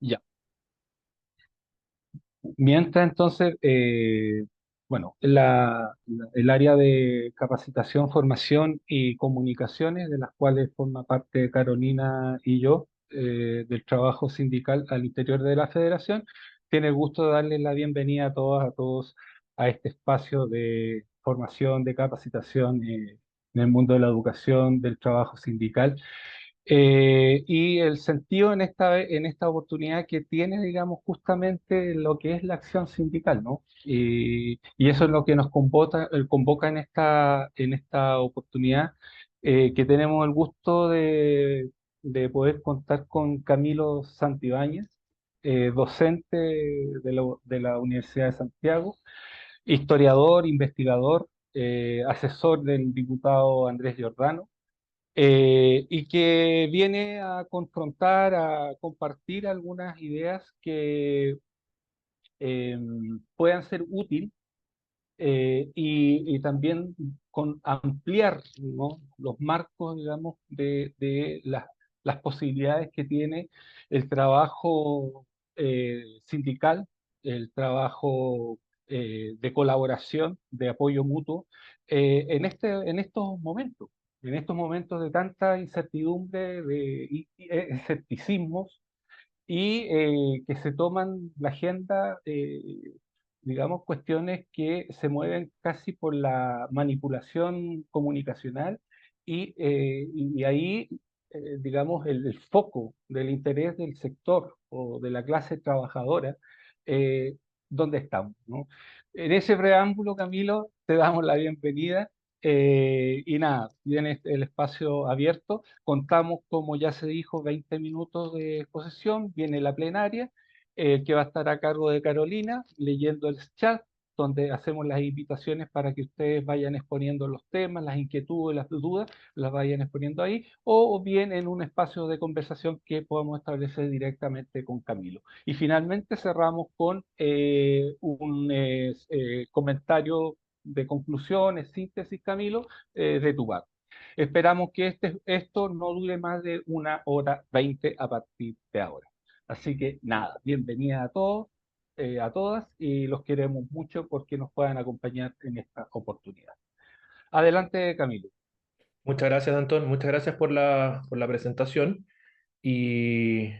Ya. Mientras entonces, bueno, el área de capacitación, formación y comunicaciones, de las cuales forma parte Carolina y yo, del trabajo sindical al interior de la federación, tiene el gusto de darles la bienvenida a todas, a todos a este espacio de formación, de capacitación, en el mundo de la educación, del trabajo sindical. Y el sentido en esta oportunidad que tiene, digamos, justamente lo que es la acción sindical, ¿no? Y eso es lo que nos convoca en esta oportunidad, que tenemos el gusto de poder contar con Camilo Santibáñez, docente de la Universidad de Santiago, historiador, investigador, asesor del diputado Andrés Giordano, y que viene a confrontar, a compartir algunas ideas que eh, puedan ser útiles, y también con ampliar, ¿no?, los marcos, digamos, de las posibilidades que tiene el trabajo sindical, el trabajo de colaboración, de apoyo mutuo, en estos momentos de tanta incertidumbre, de escepticismos, y que se toman la agenda, digamos, cuestiones que se mueven casi por la manipulación comunicacional, y ahí, digamos, el foco del interés del sector o de la clase trabajadora, eh, ¿dónde estamos, no? En ese preámbulo, Camilo, te damos la bienvenida. Y nada, tiene el espacio abierto. Contamos, como ya se dijo, 20 minutos de exposición, viene la plenaria, que va a estar a cargo de Carolina, leyendo el chat, donde hacemos las invitaciones para que ustedes vayan exponiendo los temas, las inquietudes, las dudas, las vayan exponiendo ahí, o bien en un espacio de conversación que podamos establecer directamente con Camilo. Y finalmente cerramos con un comentario de conclusiones, síntesis, Camilo, de tu parte. Esperamos que esto no dure más de 1 hora 20 a partir de ahora. Así que nada, bienvenida a todos, a todas, y los queremos mucho porque nos puedan acompañar en esta oportunidad. Adelante, Camilo. Muchas gracias, Antón. Muchas gracias por la presentación. Y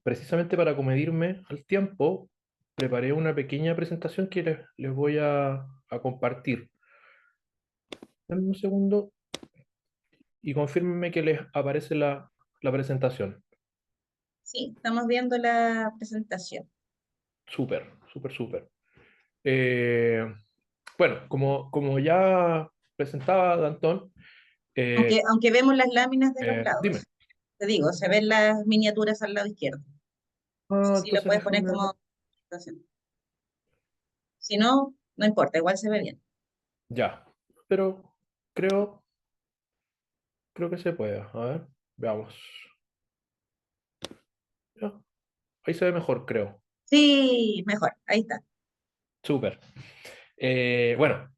precisamente para comedirme al tiempo, preparé una pequeña presentación que les voy a compartir. Dame un segundo y confírmenme que les aparece la presentación. Sí, estamos viendo la presentación. Súper, súper, súper. Eh, bueno, como ya presentaba Antón, Aunque vemos las láminas de los dime. lados. Te digo, se ven las miniaturas al lado izquierdo. No sé Ah, si la entonces puedes poner déjame. como presentación. Si no, no importa, igual se ve bien. Ya, pero creo, creo que se puede. A ver, veamos. Ya, ahí se ve mejor, creo. Sí, mejor, ahí está. Súper. Bueno,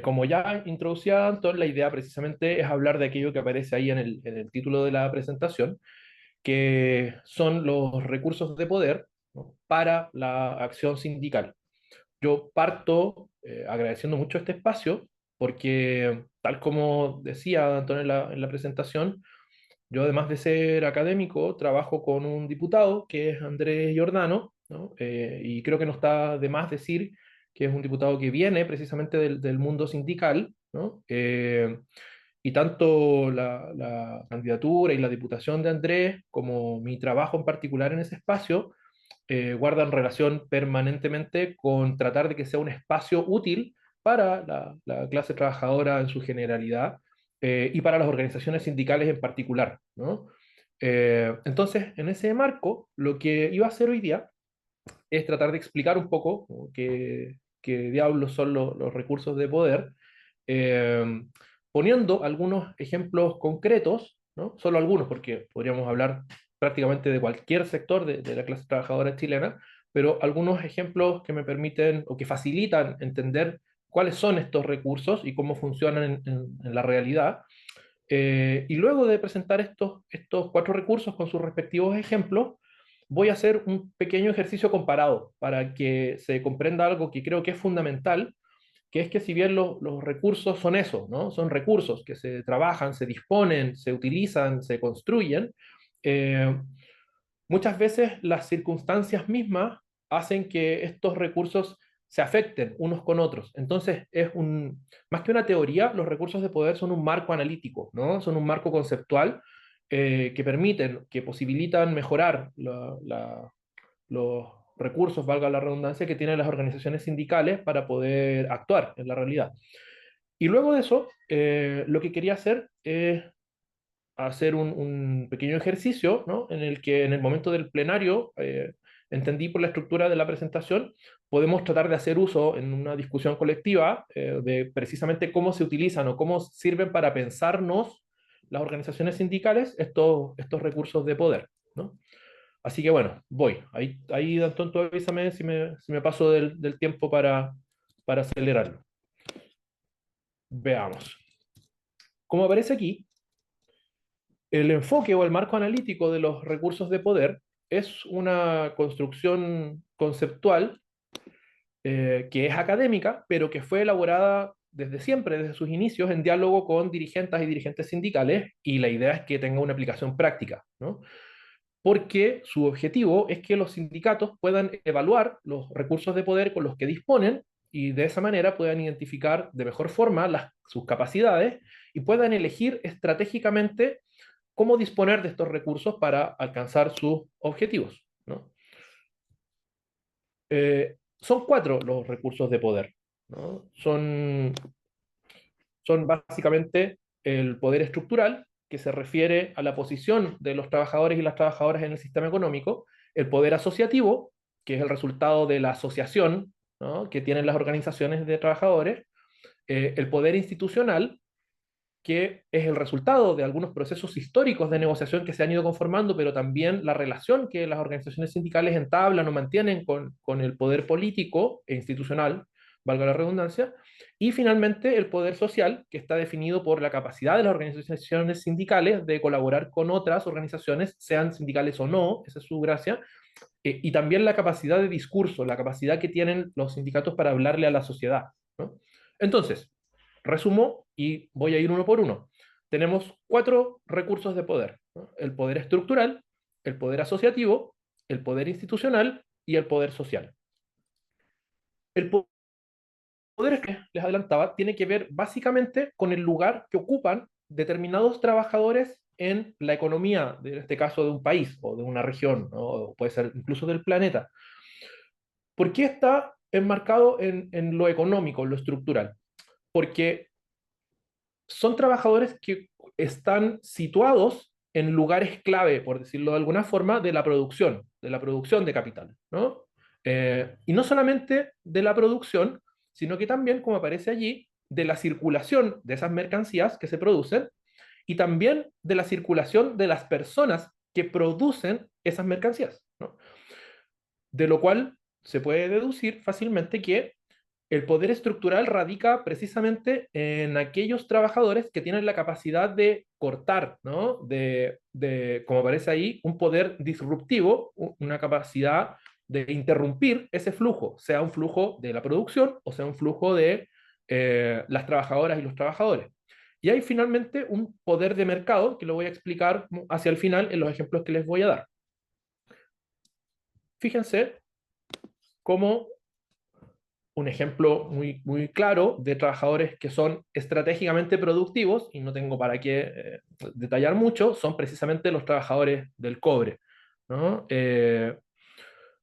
como ya introducía Anton, la idea precisamente es hablar de aquello que aparece ahí en el título de la presentación, que son los recursos de poder, ¿no?, para la acción sindical. Yo parto agradeciendo mucho este espacio porque, tal como decía Anton en la presentación, yo, además de ser académico, trabajo con un diputado que es Andrés Giordano, ¿no? Y creo que no está de más decir que es un diputado que viene precisamente del mundo sindical, ¿no? Y tanto la candidatura y la diputación de Andrés como mi trabajo en particular en ese espacio guardan relación permanentemente con tratar de que sea un espacio útil para la clase trabajadora en su generalidad, y para las organizaciones sindicales en particular, ¿no? Entonces, en ese marco, lo que iba a hacer hoy día es tratar de explicar un poco, ¿no?, qué diablos son los recursos de poder, eh, poniendo algunos ejemplos concretos, ¿no? Solo algunos, porque podríamos hablar prácticamente de cualquier sector de la clase trabajadora chilena, pero algunos ejemplos que me permiten o que facilitan entender cuáles son estos recursos y cómo funcionan en la realidad. Y luego de presentar estos 4 recursos con sus respectivos ejemplos, voy a hacer un pequeño ejercicio comparado para que se comprenda algo que creo que es fundamental, que es que si bien los recursos son eso, ¿no? Son recursos que se trabajan, se disponen, se utilizan, se construyen, eh, muchas veces las circunstancias mismas hacen que estos recursos se afecten unos con otros. Entonces, más que una teoría, los recursos de poder son un marco analítico, ¿no? Son un marco conceptual que permiten, que posibilitan mejorar los recursos, valga la redundancia, que tienen las organizaciones sindicales para poder actuar en la realidad. Y luego de eso, lo que quería hacer es hacer un pequeño ejercicio, ¿no? En el que en el momento del plenario, entendí por la estructura de la presentación, podemos tratar de hacer uso en una discusión colectiva de precisamente cómo se utilizan o cómo sirven para pensarnos las organizaciones sindicales estos recursos de poder, ¿no? Así que bueno, voy. Ahí Danton, tú avísame si me paso del tiempo para acelerarlo. Veamos. Como aparece aquí, el enfoque o el marco analítico de los recursos de poder es una construcción conceptual que es académica, pero que fue elaborada desde siempre, desde sus inicios, en diálogo con dirigentes y dirigentes sindicales, y la idea es que tenga una aplicación práctica, ¿no? Porque su objetivo es que los sindicatos puedan evaluar los recursos de poder con los que disponen y de esa manera puedan identificar de mejor forma sus capacidades y puedan elegir estratégicamente cómo disponer de estos recursos para alcanzar sus objetivos, ¿no? Son cuatro los recursos de poder, ¿no? Son básicamente el poder estructural, que se refiere a la posición de los trabajadores y las trabajadoras en el sistema económico, el poder asociativo, que es el resultado de la asociación, ¿no?, que tienen las organizaciones de trabajadores, el poder institucional, que es el resultado de algunos procesos históricos de negociación que se han ido conformando, pero también la relación que las organizaciones sindicales entablan o mantienen con el poder político e institucional, valga la redundancia, y finalmente el poder social, que está definido por la capacidad de las organizaciones sindicales de colaborar con otras organizaciones, sean sindicales o no, esa es su gracia, y también la capacidad de discurso, la capacidad que tienen los sindicatos para hablarle a la sociedad, ¿no? Entonces, resumo y voy a ir uno por uno. Tenemos cuatro recursos de poder, ¿no? El poder estructural, el poder asociativo, el poder institucional y el poder social. El poder que les adelantaba tiene que ver básicamente con el lugar que ocupan determinados trabajadores en la economía, en este caso de un país o de una región, ¿no? O puede ser incluso del planeta. ¿Por qué está enmarcado en lo económico, en lo estructural? Porque son trabajadores que están situados en lugares clave, por decirlo de alguna forma, de la producción de capital, ¿no? Y no solamente de la producción, sino que también, como aparece allí, de la circulación de esas mercancías que se producen y también de la circulación de las personas que producen esas mercancías, ¿no? De lo cual se puede deducir fácilmente que el poder estructural radica precisamente en aquellos trabajadores que tienen la capacidad de cortar, ¿no? Como aparece ahí, un poder disruptivo, una capacidad de interrumpir ese flujo, sea un flujo de la producción o sea un flujo de las trabajadoras y los trabajadores. Y hay finalmente un poder de mercado que lo voy a explicar hacia el final en los ejemplos que les voy a dar. Fíjense cómo un ejemplo muy, muy claro de trabajadores que son estratégicamente productivos, y no tengo para qué detallar mucho, son precisamente los trabajadores del cobre, ¿no?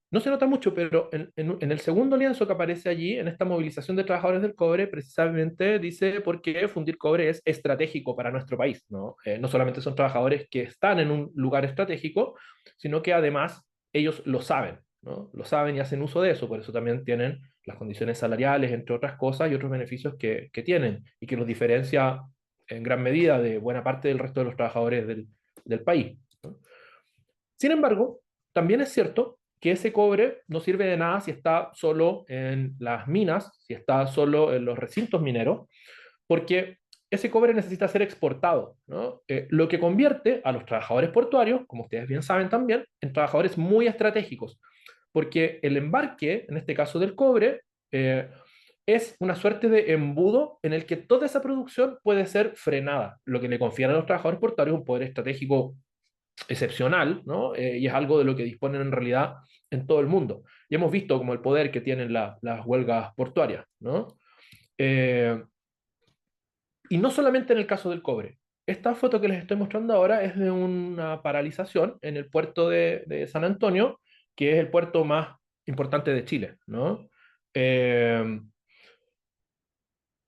No se nota mucho, pero en el segundo lienzo que aparece allí, en esta movilización de trabajadores del cobre, precisamente dice por qué fundir cobre es estratégico para nuestro país, ¿no? No solamente son trabajadores que están en un lugar estratégico, sino que además ellos lo saben, ¿no? Lo saben y hacen uso de eso, por eso también tienen las condiciones salariales, entre otras cosas, y otros beneficios que tienen, y que los diferencia en gran medida de buena parte del resto de los trabajadores del país, ¿no? Sin embargo, también es cierto que ese cobre no sirve de nada si está solo en las minas, si está solo en los recintos mineros, porque ese cobre necesita ser exportado, ¿no? Lo que convierte a los trabajadores portuarios, como ustedes bien saben también, en trabajadores muy estratégicos, porque el embarque, en este caso del cobre, es una suerte de embudo en el que toda esa producción puede ser frenada, lo que le confiere a los trabajadores portuarios un poder estratégico excepcional, ¿no? Y es algo de lo que disponen en realidad en todo el mundo. Y hemos visto como el poder que tienen las huelgas portuarias, ¿no? Eh, y no solamente en el caso del cobre. Esta foto que les estoy mostrando ahora es de una paralización en el puerto de San Antonio, que es el puerto más importante de Chile, ¿no? Eh,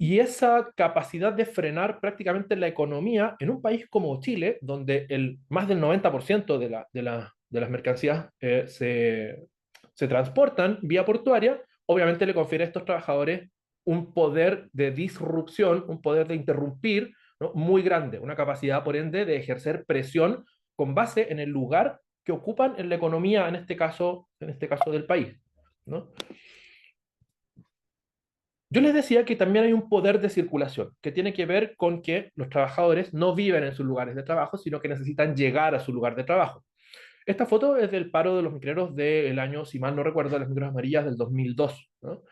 y esa capacidad de frenar prácticamente la economía en un país como Chile, donde más del 90% de las mercancías se transportan vía portuaria, obviamente le confiere a estos trabajadores un poder de disrupción, un poder de interrumpir, ¿no? Muy grande, una capacidad, por ende, de ejercer presión con base en el lugar que ocupan en la economía, en este caso del país, ¿no? Yo les decía que también hay un poder de circulación, que tiene que ver con que los trabajadores no viven en sus lugares de trabajo, sino que necesitan llegar a su lugar de trabajo. Esta foto es del paro de los micreros del año, si mal no recuerdo, de las micros amarillas del 2002, ¿no?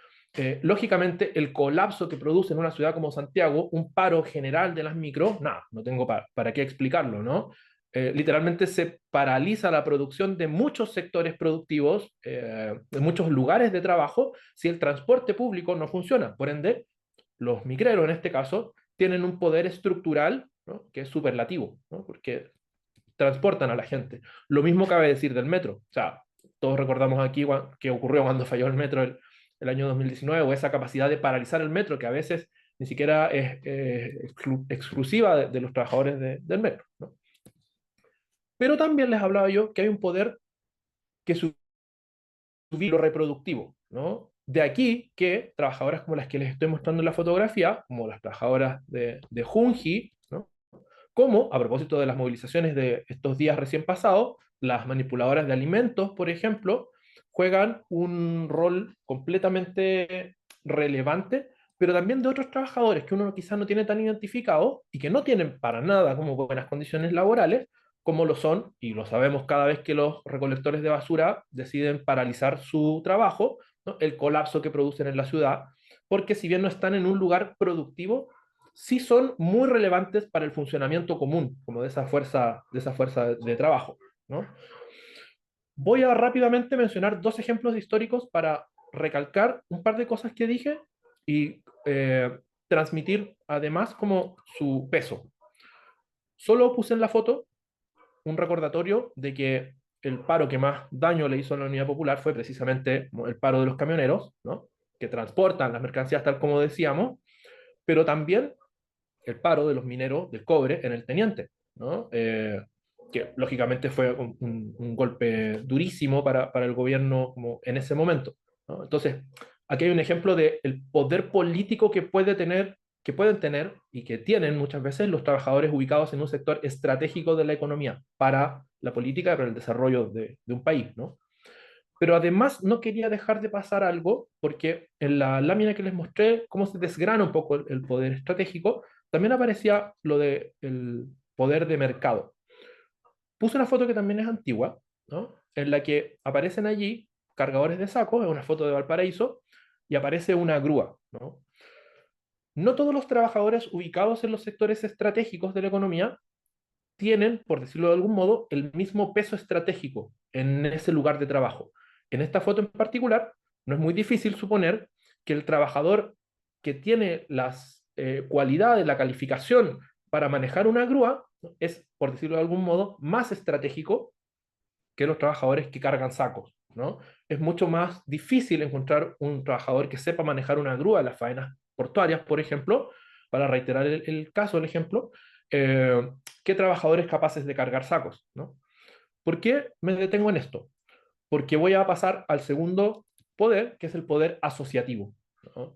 Lógicamente, el colapso que produce en una ciudad como Santiago, un paro general de las micros, nada, no tengo para qué explicarlo, ¿no? Literalmente se paraliza la producción de muchos sectores productivos, de muchos lugares de trabajo, si el transporte público no funciona. Por ende, los micreros, en este caso, tienen un poder estructural, ¿no? Que es superlativo, ¿no? Porque transportan a la gente. Lo mismo cabe decir del metro. O sea, todos recordamos aquí qué ocurrió cuando falló el metro el año 2019, o esa capacidad de paralizar el metro, que a veces ni siquiera es exclusiva de los trabajadores del metro, ¿no? Pero también les hablaba yo que hay un poder que subir lo reproductivo, ¿no? De aquí que trabajadoras como las que les estoy mostrando en la fotografía, como las trabajadoras de Junji, ¿no? Como, a propósito de las movilizaciones de estos días recién pasados, las manipuladoras de alimentos, por ejemplo, juegan un rol completamente relevante, pero también de otros trabajadores que uno quizás no tiene tan identificado y que no tienen para nada como buenas condiciones laborales, como lo son, y lo sabemos cada vez que los recolectores de basura deciden paralizar su trabajo, ¿no? El colapso que producen en la ciudad, porque si bien no están en un lugar productivo, sí son muy relevantes para el funcionamiento común, como de esa fuerza de trabajo, ¿no? Voy a rápidamente mencionar dos ejemplos históricos para recalcar un par de cosas que dije y transmitir además como su peso. Solo puse en la foto un recordatorio de que el paro que más daño le hizo a la Unidad Popular fue precisamente el paro de los camioneros, ¿no? Que transportan las mercancías tal como decíamos, pero también el paro de los mineros del cobre en el Teniente, ¿no? Que lógicamente fue un golpe durísimo para el gobierno como en ese momento, ¿no? Entonces, aquí hay un ejemplo del poder político que pueden tener y que tienen muchas veces los trabajadores ubicados en un sector estratégico de la economía para la política y para el desarrollo de un país, ¿no? Pero además no quería dejar de pasar algo, porque en la lámina que les mostré, cómo se desgrana un poco el poder estratégico, también aparecía lo del poder de mercado. Puse una foto que también es antigua, ¿no? En la que aparecen allí cargadores de sacos, es una foto de Valparaíso, y aparece una grúa, ¿no? No todos los trabajadores ubicados en los sectores estratégicos de la economía tienen, por decirlo de algún modo, el mismo peso estratégico en ese lugar de trabajo. En esta foto en particular, no es muy difícil suponer que el trabajador que tiene las cualidades, la calificación para manejar una grúa, es, por decirlo de algún modo, más estratégico que los trabajadores que cargan sacos, ¿no? Es mucho más difícil encontrar un trabajador que sepa manejar una grúa en las faenas portuarias, por ejemplo, para reiterar el caso, el ejemplo, eh, que trabajadores capaces de cargar sacos, ¿no? ¿Por qué me detengo en esto? Porque voy a pasar al segundo poder, que es el poder asociativo, ¿no?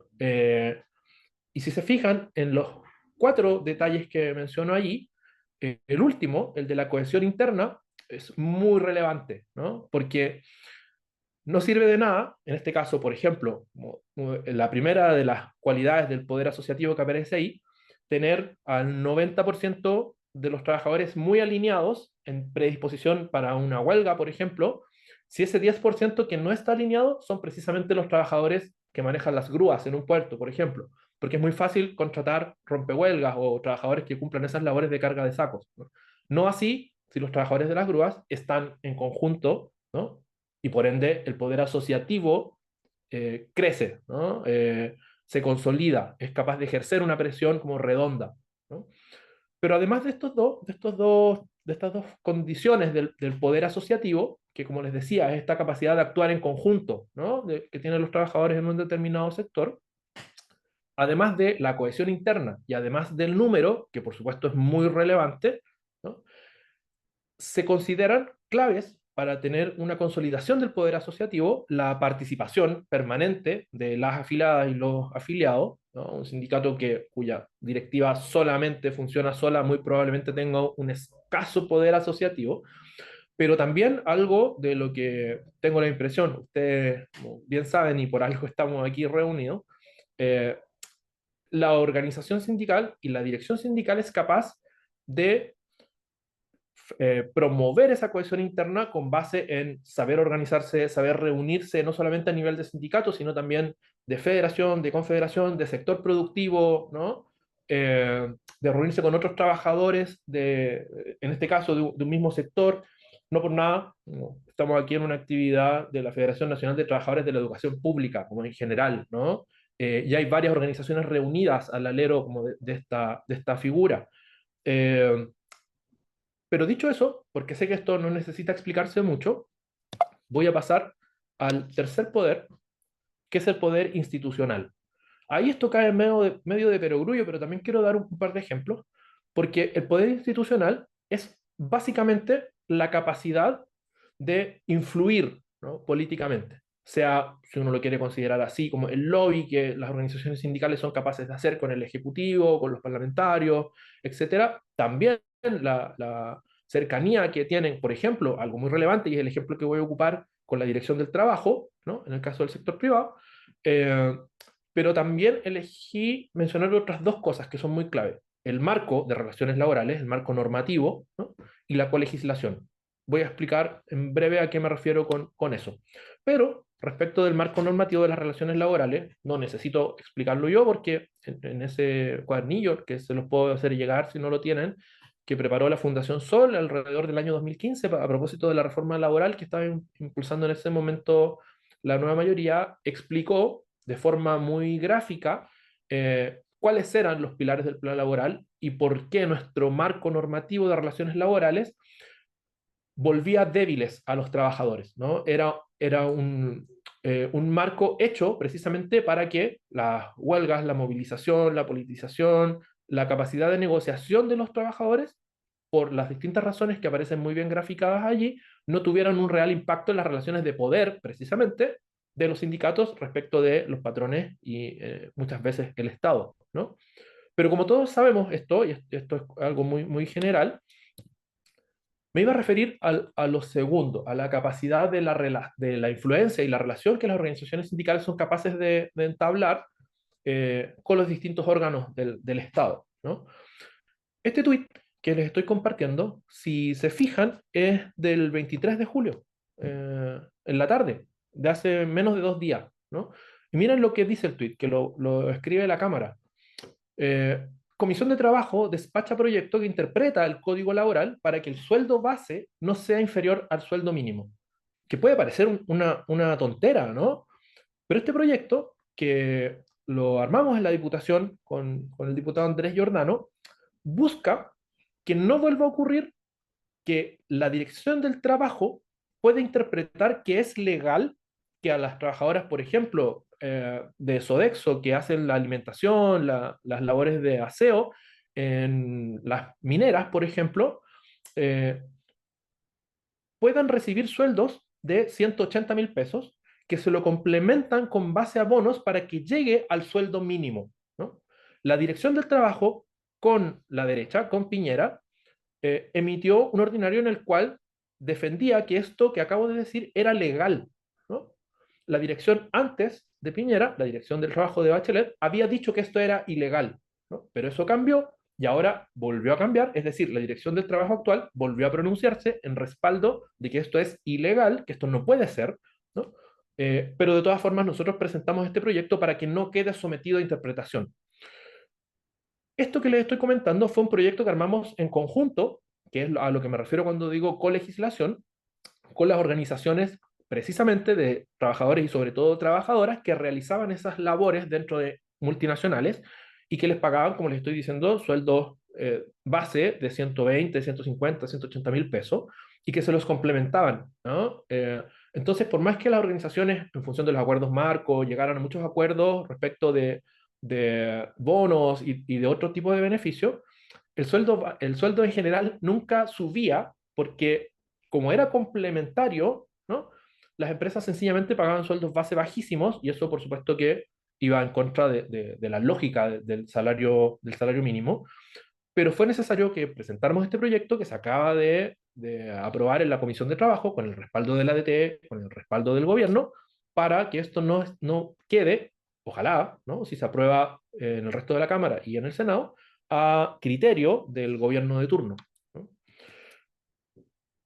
Y si se fijan en los cuatro detalles que menciono allí, el último, el de la cohesión interna, es muy relevante, ¿no? Porque no sirve de nada, en este caso, por ejemplo, la primera de las cualidades del poder asociativo que aparece ahí, tener al 90% de los trabajadores muy alineados en predisposición para una huelga, por ejemplo, si ese 10% que no está alineado son precisamente los trabajadores que manejan las grúas en un puerto, por ejemplo, porque es muy fácil contratar rompehuelgas o trabajadores que cumplan esas labores de carga de sacos, ¿no? No así si los trabajadores de las grúas están en conjunto, ¿no? Y por ende el poder asociativo crece, ¿no? Se consolida, es capaz de ejercer una presión como redonda, ¿no? Pero además de estas dos condiciones del poder asociativo, que como les decía, es esta capacidad de actuar en conjunto, ¿no? Que tienen los trabajadores en un determinado sector, además de la cohesión interna y además del número, que por supuesto es muy relevante, ¿no? Se consideran claves para tener una consolidación del poder asociativo, la participación permanente de las afiliadas y los afiliados, ¿no? Un sindicato cuya directiva solamente funciona sola muy probablemente tenga un escaso poder asociativo, pero también algo de lo que tengo la impresión, ustedes bien saben y por algo estamos aquí reunidos, eh, la organización sindical y la dirección sindical es capaz de promover esa cohesión interna con base en saber organizarse, saber reunirse, no solamente a nivel de sindicato, sino también de federación, de confederación, de sector productivo, ¿no? De reunirse con otros trabajadores, en este caso, de un mismo sector. No por nada, ¿no? Estamos aquí en una actividad de la Federación Nacional de Trabajadores de la Educación Pública, como en general, ¿no? Y hay varias organizaciones reunidas al alero como de esta figura. Eh, pero dicho eso, porque sé que esto no necesita explicarse mucho, voy a pasar al tercer poder, que es el poder institucional. Ahí esto cae en medio de perogrullo, pero también quiero dar un par de ejemplos, porque el poder institucional es básicamente la capacidad de influir, ¿no? Políticamente. Sea, si uno lo quiere considerar así, como el lobby que las organizaciones sindicales son capaces de hacer con el Ejecutivo, con los parlamentarios, etcétera. También la cercanía que tienen, por ejemplo, algo muy relevante, y es el ejemplo que voy a ocupar con la dirección del trabajo, ¿no? En el caso del sector privado, eh, pero también elegí mencionar otras dos cosas que son muy clave. El marco de relaciones laborales, el marco normativo, ¿no? Y la colegislación. Voy a explicar en breve a qué me refiero con eso. Pero respecto del marco normativo de las relaciones laborales, no necesito explicarlo yo porque en ese cuadernillo, que se los puedo hacer llegar si no lo tienen, que preparó la Fundación Sol alrededor del año 2015 a propósito de la reforma laboral que estaba impulsando en ese momento la nueva mayoría, explicó de forma muy gráfica cuáles eran los pilares del plan laboral y por qué nuestro marco normativo de relaciones laborales volvía débiles a los trabajadores, ¿no? Era un marco hecho precisamente para que las huelgas, la movilización, la politización, la capacidad de negociación de los trabajadores, por las distintas razones que aparecen muy bien graficadas allí, no tuvieran un real impacto en las relaciones de poder, precisamente, de los sindicatos respecto de los patrones y muchas veces el Estado, ¿no? Pero como todos sabemos esto, y esto es algo muy, muy general, me iba a referir a lo segundo, a la capacidad de la influencia y la relación que las organizaciones sindicales son capaces de entablar con los distintos órganos del Estado, ¿no? Este tuit que les estoy compartiendo, si se fijan, es del 23 de julio, en la tarde, de hace menos de 2 días, ¿no? Y miren lo que dice el tuit, que lo escribe la Cámara. Eh, Comisión de Trabajo despacha proyecto que interpreta el código laboral para que el sueldo base no sea inferior al sueldo mínimo. Que puede parecer una tontera, ¿no? Pero este proyecto, que lo armamos en la Diputación con el diputado Andrés Giordano, busca que no vuelva a ocurrir que la Dirección del Trabajo puede interpretar que es legal que a las trabajadoras, por ejemplo, de Sodexo, que hacen la alimentación, las labores de aseo en las mineras, por ejemplo, eh, puedan recibir sueldos de 180.000 pesos que se lo complementan con base a bonos para que llegue al sueldo mínimo, ¿no? La Dirección del Trabajo, con la derecha, con Piñera, emitió un ordinario en el cual defendía que esto que acabo de decir era legal, ¿no? La dirección antes de Piñera, la dirección del trabajo de Bachelet, había dicho que esto era ilegal. ¿no? Pero eso cambió y ahora volvió a cambiar, es decir, la Dirección del Trabajo actual volvió a pronunciarse en respaldo de que esto es ilegal, que esto no puede ser, ¿no? Pero de todas formas nosotros presentamos este proyecto para que no quede sometido a interpretación. Esto que les estoy comentando fue un proyecto que armamos en conjunto, que es a lo que me refiero cuando digo colegislación, con las organizaciones precisamente de trabajadores y sobre todo trabajadoras que realizaban esas labores dentro de multinacionales y que les pagaban, como les estoy diciendo, sueldos base de 120, 150, 180.000 pesos y que se los complementaban, ¿no? Entonces, por más que las organizaciones, en función de los acuerdos marco, llegaran a muchos acuerdos respecto de bonos y de otro tipo de beneficios, el sueldo en general nunca subía porque como era complementario, ¿no? Las empresas sencillamente pagaban sueldos base bajísimos y eso por supuesto que iba en contra de la lógica del salario mínimo, pero fue necesario que presentáramos este proyecto que se acaba de aprobar en la Comisión de Trabajo con el respaldo de la ADT, con el respaldo del gobierno, para que esto no quede, ojalá, ¿no? Si se aprueba en el resto de la Cámara y en el Senado, a criterio del gobierno de turno, ¿no?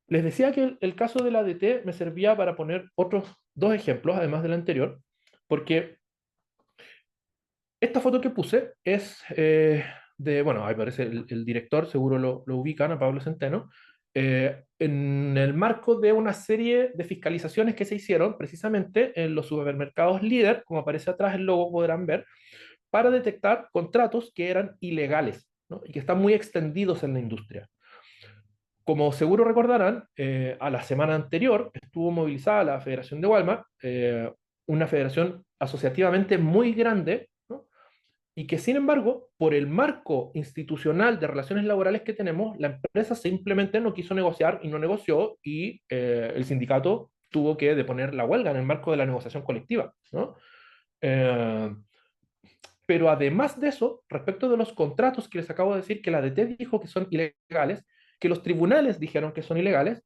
Les decía que el caso de la ADT me servía para poner otros dos ejemplos, además del anterior, porque esta foto que puse es bueno, ahí aparece el director, seguro lo ubican, a Pablo Centeno, en el marco de una serie de fiscalizaciones que se hicieron precisamente en los supermercados líder, como aparece atrás el logo, podrán ver, para detectar contratos que eran ilegales, ¿no? Y que están muy extendidos en la industria. Como seguro recordarán, a la semana anterior estuvo movilizada la Federación de Walmart, una federación asociativamente muy grande, ¿no? Y que sin embargo, por el marco institucional de relaciones laborales que tenemos, la empresa simplemente no quiso negociar y no negoció y el sindicato tuvo que deponer la huelga en el marco de la negociación colectiva, ¿no? Eh, pero además de eso, respecto de los contratos que les acabo de decir que la DT dijo que son ilegales, que los tribunales dijeron que son ilegales,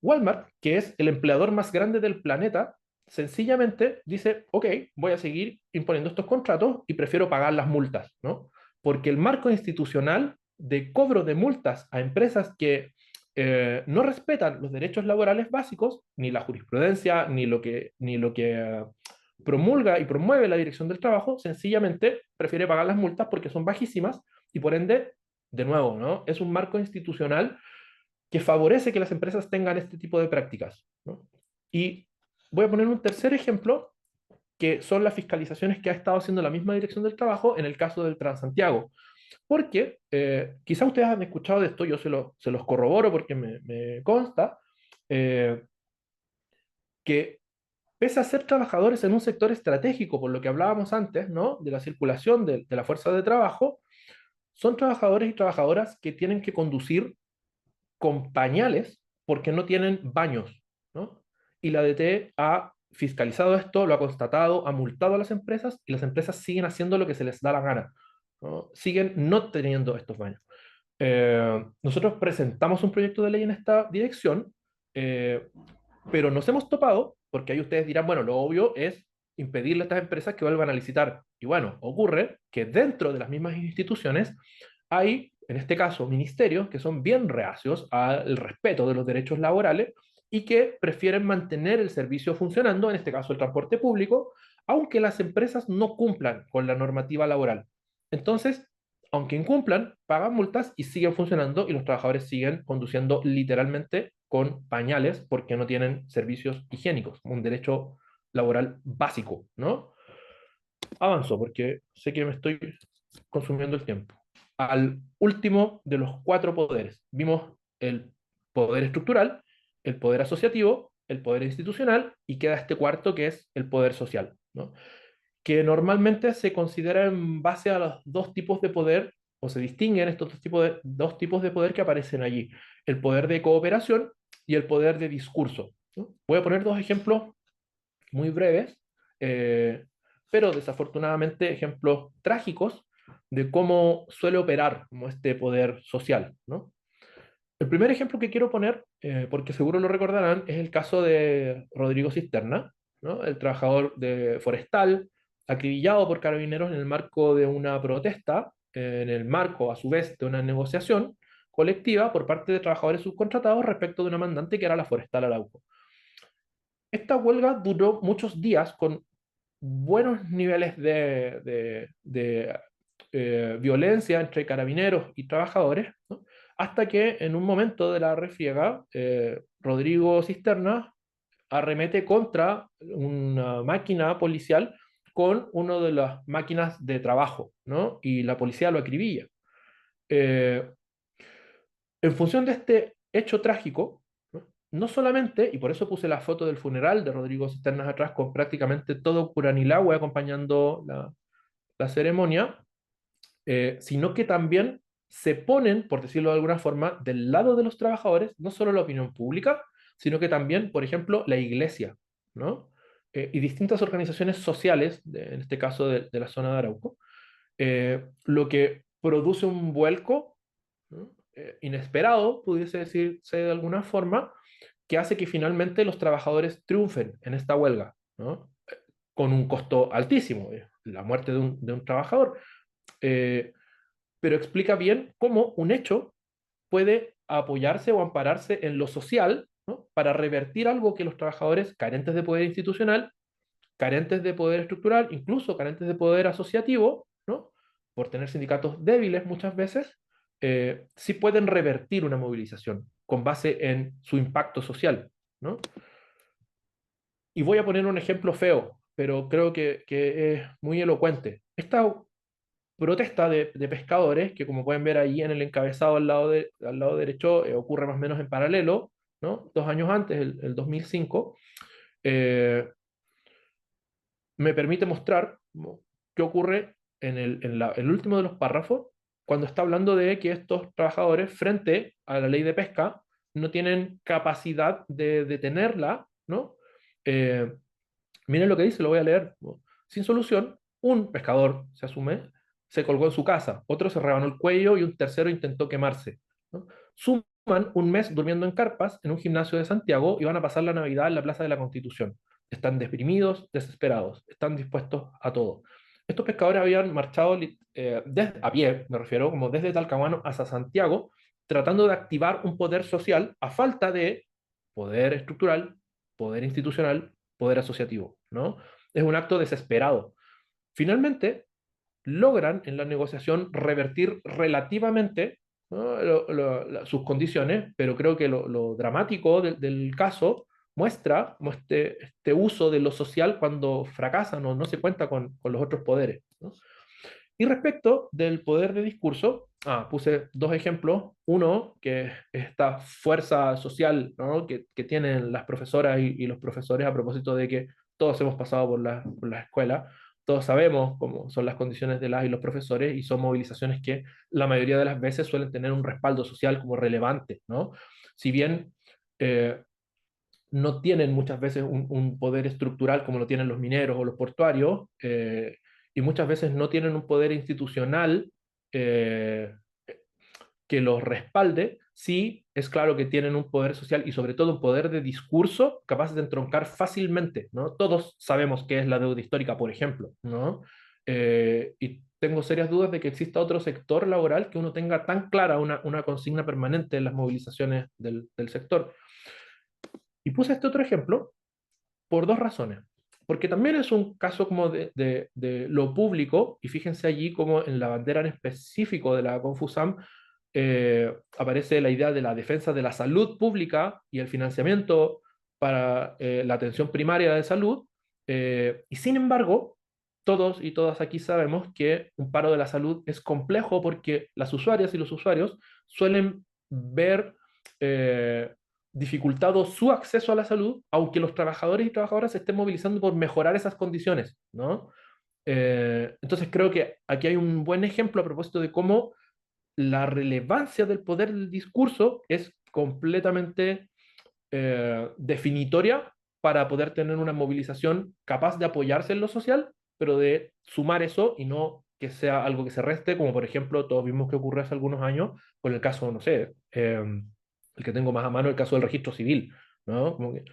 Walmart, que es el empleador más grande del planeta, sencillamente dice, ok, voy a seguir imponiendo estos contratos y prefiero pagar las multas, ¿no? Porque el marco institucional de cobro de multas a empresas que no respetan los derechos laborales básicos, ni la jurisprudencia, ni lo que promulga y promueve la Dirección del Trabajo, sencillamente prefiere pagar las multas porque son bajísimas y por ende, de nuevo, ¿no? Es un marco institucional que favorece que las empresas tengan este tipo de prácticas, ¿no? Y voy a poner un tercer ejemplo, que son las fiscalizaciones que ha estado haciendo la misma Dirección del Trabajo en el caso del Transantiago. Porque quizá ustedes han escuchado de esto, yo se los corroboro porque me consta, eh, que pese a ser trabajadores en un sector estratégico, por lo que hablábamos antes, ¿no? De la circulación de la fuerza de trabajo, son trabajadores y trabajadoras que tienen que conducir con pañales porque no tienen baños, ¿no? Y la DT ha fiscalizado esto, lo ha constatado, ha multado a las empresas y las empresas siguen haciendo lo que se les da la gana, ¿no? Siguen no teniendo estos baños. Nosotros presentamos un proyecto de ley en esta dirección, eh, pero nos hemos topado, porque ahí ustedes dirán, bueno, lo obvio es impedirle a estas empresas que vuelvan a licitar. Y bueno, ocurre que dentro de las mismas instituciones hay, en este caso, ministerios que son bien reacios al respeto de los derechos laborales y que prefieren mantener el servicio funcionando, en este caso el transporte público, aunque las empresas no cumplan con la normativa laboral. Entonces, aunque incumplan, pagan multas y siguen funcionando y los trabajadores siguen conduciendo literalmente con pañales porque no tienen servicios higiénicos, un derecho laboral básico, ¿no? Avanzo porque sé que me estoy consumiendo el tiempo. Al último de los cuatro poderes. Vimos el poder estructural, el poder asociativo, el poder institucional y queda este cuarto que es el poder social, ¿no? Que normalmente se considera en base a los dos tipos de poder, o se distinguen estos dos tipos de poder que aparecen allí, el poder de cooperación y el poder de discurso, ¿no? Voy a poner dos ejemplos muy breves, eh, pero desafortunadamente ejemplos trágicos de cómo suele operar como este poder social, ¿no? El primer ejemplo que quiero poner, porque seguro lo recordarán, es el caso de Rodrigo Cisterna, ¿no? El trabajador forestal, acribillado por carabineros en el marco de una protesta en el marco, a su vez, de una negociación colectiva por parte de trabajadores subcontratados respecto de una mandante que era la Forestal Arauco. Esta huelga duró muchos días con buenos niveles de violencia entre carabineros y trabajadores, ¿no? Hasta que en un momento de la refriega, Rodrigo Cisterna arremete contra una máquina policial con una de las máquinas de trabajo, ¿no? Y la policía lo acribilla. Eh, en función de este hecho trágico, ¿no? No solamente, y por eso puse la foto del funeral de Rodrigo Cisternas atrás con prácticamente todo Curanilahue acompañando la ceremonia, sino que también se ponen, por decirlo de alguna forma, del lado de los trabajadores, no solo la opinión pública, sino que también, por ejemplo, la iglesia, ¿no? Y distintas organizaciones sociales, en este caso de la zona de Arauco, lo que produce un vuelco, ¿no? Inesperado, pudiese decirse de alguna forma, que hace que finalmente los trabajadores triunfen en esta huelga, ¿no? Con un costo altísimo, la muerte de un trabajador. Eh, pero explica bien cómo un hecho puede apoyarse o ampararse en lo social, ¿no? Para revertir algo que los trabajadores carentes de poder institucional, carentes de poder estructural, incluso carentes de poder asociativo, ¿no? Por tener sindicatos débiles muchas veces, sí pueden revertir una movilización con base en su impacto social, ¿no? Y voy a poner un ejemplo feo, pero creo que es muy elocuente. Esta protesta de pescadores, que como pueden ver ahí en el encabezado al lado derecho, ocurre más o menos en paralelo, ¿no? 2 años antes, el 2005, eh, me permite mostrar, ¿no?, qué ocurre el último de los párrafos, cuando está hablando de que estos trabajadores, frente a la ley de pesca, no tienen capacidad de detenerla, ¿no? Eh, Miren lo que dice, lo voy a leer, ¿no? Sin solución, un pescador, se asume, se colgó en su casa, otro se rebanó el cuello y un tercero intentó quemarse, ¿no? Suman un mes durmiendo en carpas en un gimnasio de Santiago y van a pasar la Navidad en la Plaza de la Constitución. Están deprimidos, desesperados, están dispuestos a todo. Estos pescadores habían marchado a pie, me refiero, como desde Talcahuano hasta Santiago, tratando de activar un poder social a falta de poder estructural, poder institucional, poder asociativo, ¿no? Es un acto desesperado. Finalmente, logran en la negociación revertir relativamente, ¿no?, sus condiciones, pero creo que lo dramático del caso muestra como este uso de lo social cuando fracasan o no se cuenta con los otros poderes, ¿no? Y respecto del poder de discurso, puse dos ejemplos. Uno, que es esta fuerza social, ¿no?, que tienen las profesoras y los profesores a propósito de que todos hemos pasado por la escuela, todos sabemos cómo son las condiciones de las y los profesores y son movilizaciones que la mayoría de las veces suelen tener un respaldo social como relevante, ¿no? Si bien no tienen muchas veces un poder estructural como lo tienen los mineros o los portuarios, y muchas veces no tienen un poder institucional eh, que los respalde, sí es claro que tienen un poder social y sobre todo un poder de discurso capaz de entroncar fácilmente, ¿no? Todos sabemos qué es la deuda histórica, por ejemplo, ¿no? Y tengo serias dudas de que exista otro sector laboral que uno tenga tan clara una consigna permanente en las movilizaciones del sector. Y puse este otro ejemplo por dos razones. Porque también es un caso como de lo público, y fíjense allí como en la bandera en específico de la Confusam aparece la idea de la defensa de la salud pública y el financiamiento para la atención primaria de salud, y sin embargo, todos y todas aquí sabemos que un paro de la salud es complejo porque las usuarias y los usuarios suelen ver eh, dificultado su acceso a la salud, aunque los trabajadores y trabajadoras se estén movilizando por mejorar esas condiciones, ¿no? Entonces creo que aquí hay un buen ejemplo a propósito de cómo la relevancia del poder del discurso es completamente definitoria para poder tener una movilización capaz de apoyarse en lo social, pero de sumar eso y no que sea algo que se reste, como por ejemplo todos vimos que ocurrió hace algunos años con el caso, no sé, el que tengo más a mano, el caso del registro civil, ¿no? Como que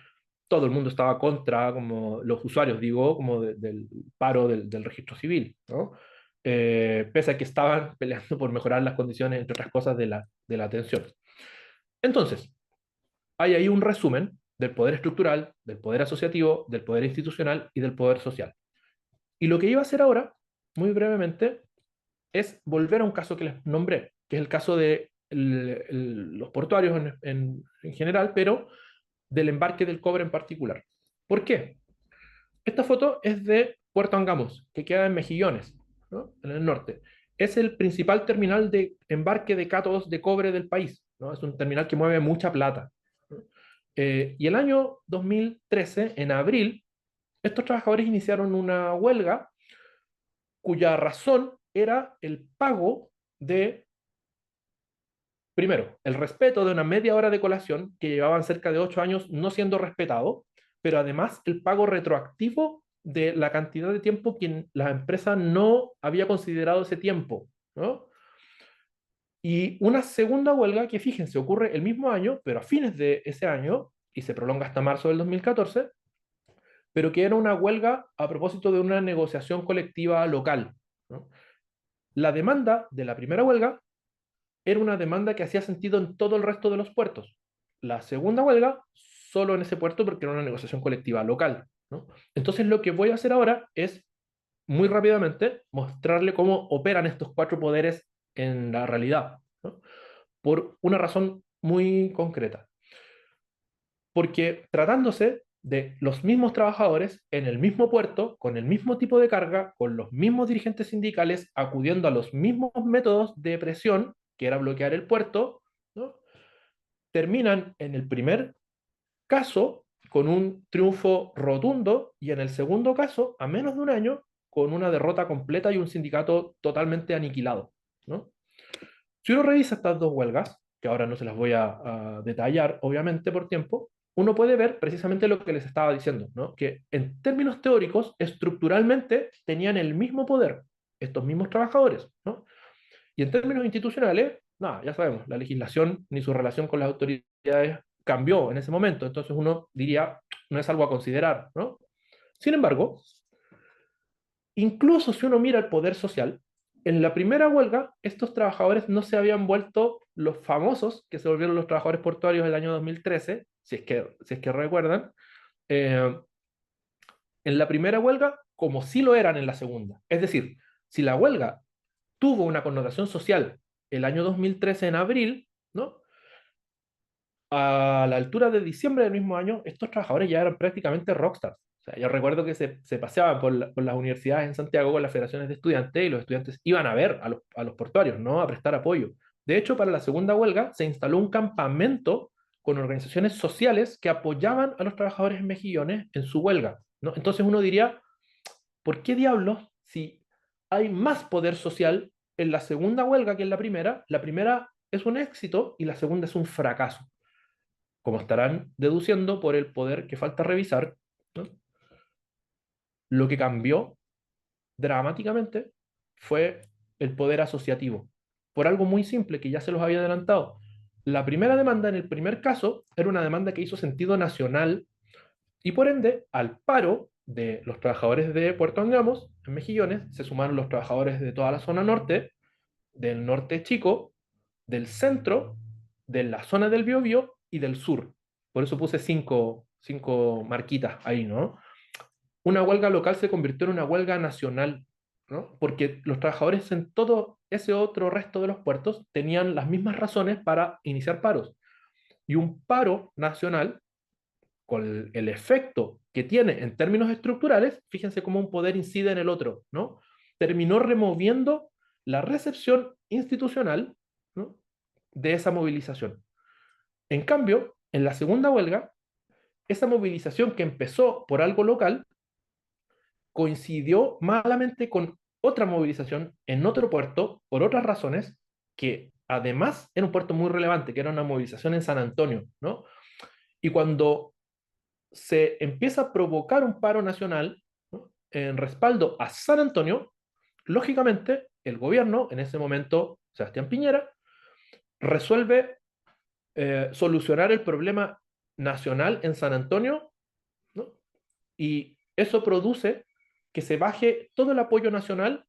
todo el mundo estaba contra, como los usuarios, digo, como del paro del registro civil, ¿no? pese a que estaban peleando por mejorar las condiciones, entre otras cosas, de la atención. Entonces, hay ahí un resumen del poder estructural, del poder asociativo, del poder institucional y del poder social. Y lo que iba a hacer ahora, muy brevemente, es volver a un caso que les nombré, que es el caso de los portuarios en general, pero del embarque del cobre en particular. ¿Por qué? Esta foto es de Puerto Angamos, que queda en Mejillones, ¿no? En el norte. Es el principal terminal de embarque de cátodos de cobre del país, ¿no? Es un terminal que mueve mucha plata, ¿no? Y el año 2013, en abril, estos trabajadores iniciaron una huelga cuya razón era el pago de, primero, el respeto de una media hora de colación que llevaban cerca de 8 años no siendo respetado, pero además el pago retroactivo de la cantidad de tiempo que la empresa no había considerado ese tiempo, ¿no? Y una segunda huelga que, fíjense, ocurre el mismo año, pero a fines de ese año, y se prolonga hasta marzo del 2014, pero que era una huelga a propósito de una negociación colectiva local, ¿no? La demanda de la primera huelga era una demanda que hacía sentido en todo el resto de los puertos. La segunda huelga, solo en ese puerto porque era una negociación colectiva local, ¿no? Entonces lo que voy a hacer ahora es, muy rápidamente, mostrarle cómo operan estos cuatro poderes en la realidad, ¿no? Por una razón muy concreta. Porque tratándose de los mismos trabajadores en el mismo puerto, con el mismo tipo de carga, con los mismos dirigentes sindicales, acudiendo a los mismos métodos de presión, que era bloquear el puerto, ¿no? Terminan en el primer caso con un triunfo rotundo y en el segundo caso, a menos de un año, con una derrota completa y un sindicato totalmente aniquilado, ¿no? Si uno revisa estas dos huelgas, que ahora no se las voy a detallar, obviamente, por tiempo, uno puede ver precisamente lo que les estaba diciendo, ¿no? Que en términos teóricos, estructuralmente, tenían el mismo poder, estos mismos trabajadores, ¿no? Y en términos institucionales, nada, ya sabemos, la legislación ni su relación con las autoridades cambió en ese momento, entonces uno diría, no es algo a considerar, ¿no? Sin embargo, incluso si uno mira el poder social, en la primera huelga, estos trabajadores no se habían vuelto los famosos que se volvieron los trabajadores portuarios del año 2013, si es que recuerdan, eh, en la primera huelga, como sí lo eran en la segunda. Es decir, si la huelga tuvo una connotación social el año 2013 en abril, ¿no? A la altura de diciembre del mismo año, estos trabajadores ya eran prácticamente rockstars. O sea, yo recuerdo que se paseaban por las universidades en Santiago con las federaciones de estudiantes y los estudiantes iban a ver a los portuarios, ¿no? A prestar apoyo. De hecho, para la segunda huelga se instaló un campamento con organizaciones sociales que apoyaban a los trabajadores en Mejillones en su huelga, ¿no? Entonces uno diría, ¿por qué diablos, si hay más poder social en la segunda huelga que en la primera es un éxito y la segunda es un fracaso? Como estarán deduciendo por el poder que falta revisar, ¿no? Lo que cambió dramáticamente fue el poder asociativo, por algo muy simple que ya se los había adelantado. La primera demanda, en el primer caso, era una demanda que hizo sentido nacional y por ende, al paro de los trabajadores de Puerto Angamos, en Mejillones, se sumaron los trabajadores de toda la zona norte, del norte chico, del centro, de la zona del Biobío y del sur. Por eso puse cinco marquitas ahí, ¿no? Una huelga local se convirtió en una huelga nacional, ¿no? Porque los trabajadores en todo ese otro resto de los puertos tenían las mismas razones para iniciar paros. Y un paro nacional, con el efecto que tiene en términos estructurales, fíjense cómo un poder incide en el otro, ¿no? Terminó removiendo la recepción institucional, ¿no? De esa movilización. En cambio, en la segunda huelga, esa movilización que empezó por algo local coincidió malamente con otra movilización en otro puerto por otras razones que además era un puerto muy relevante, que era una movilización en San Antonio, ¿no? Y cuando se empieza a provocar un paro nacional, ¿no? En respaldo a San Antonio, lógicamente el gobierno, en ese momento Sebastián Piñera, resuelve solucionar el problema nacional en San Antonio, ¿no? Y eso produce que se baje todo el apoyo nacional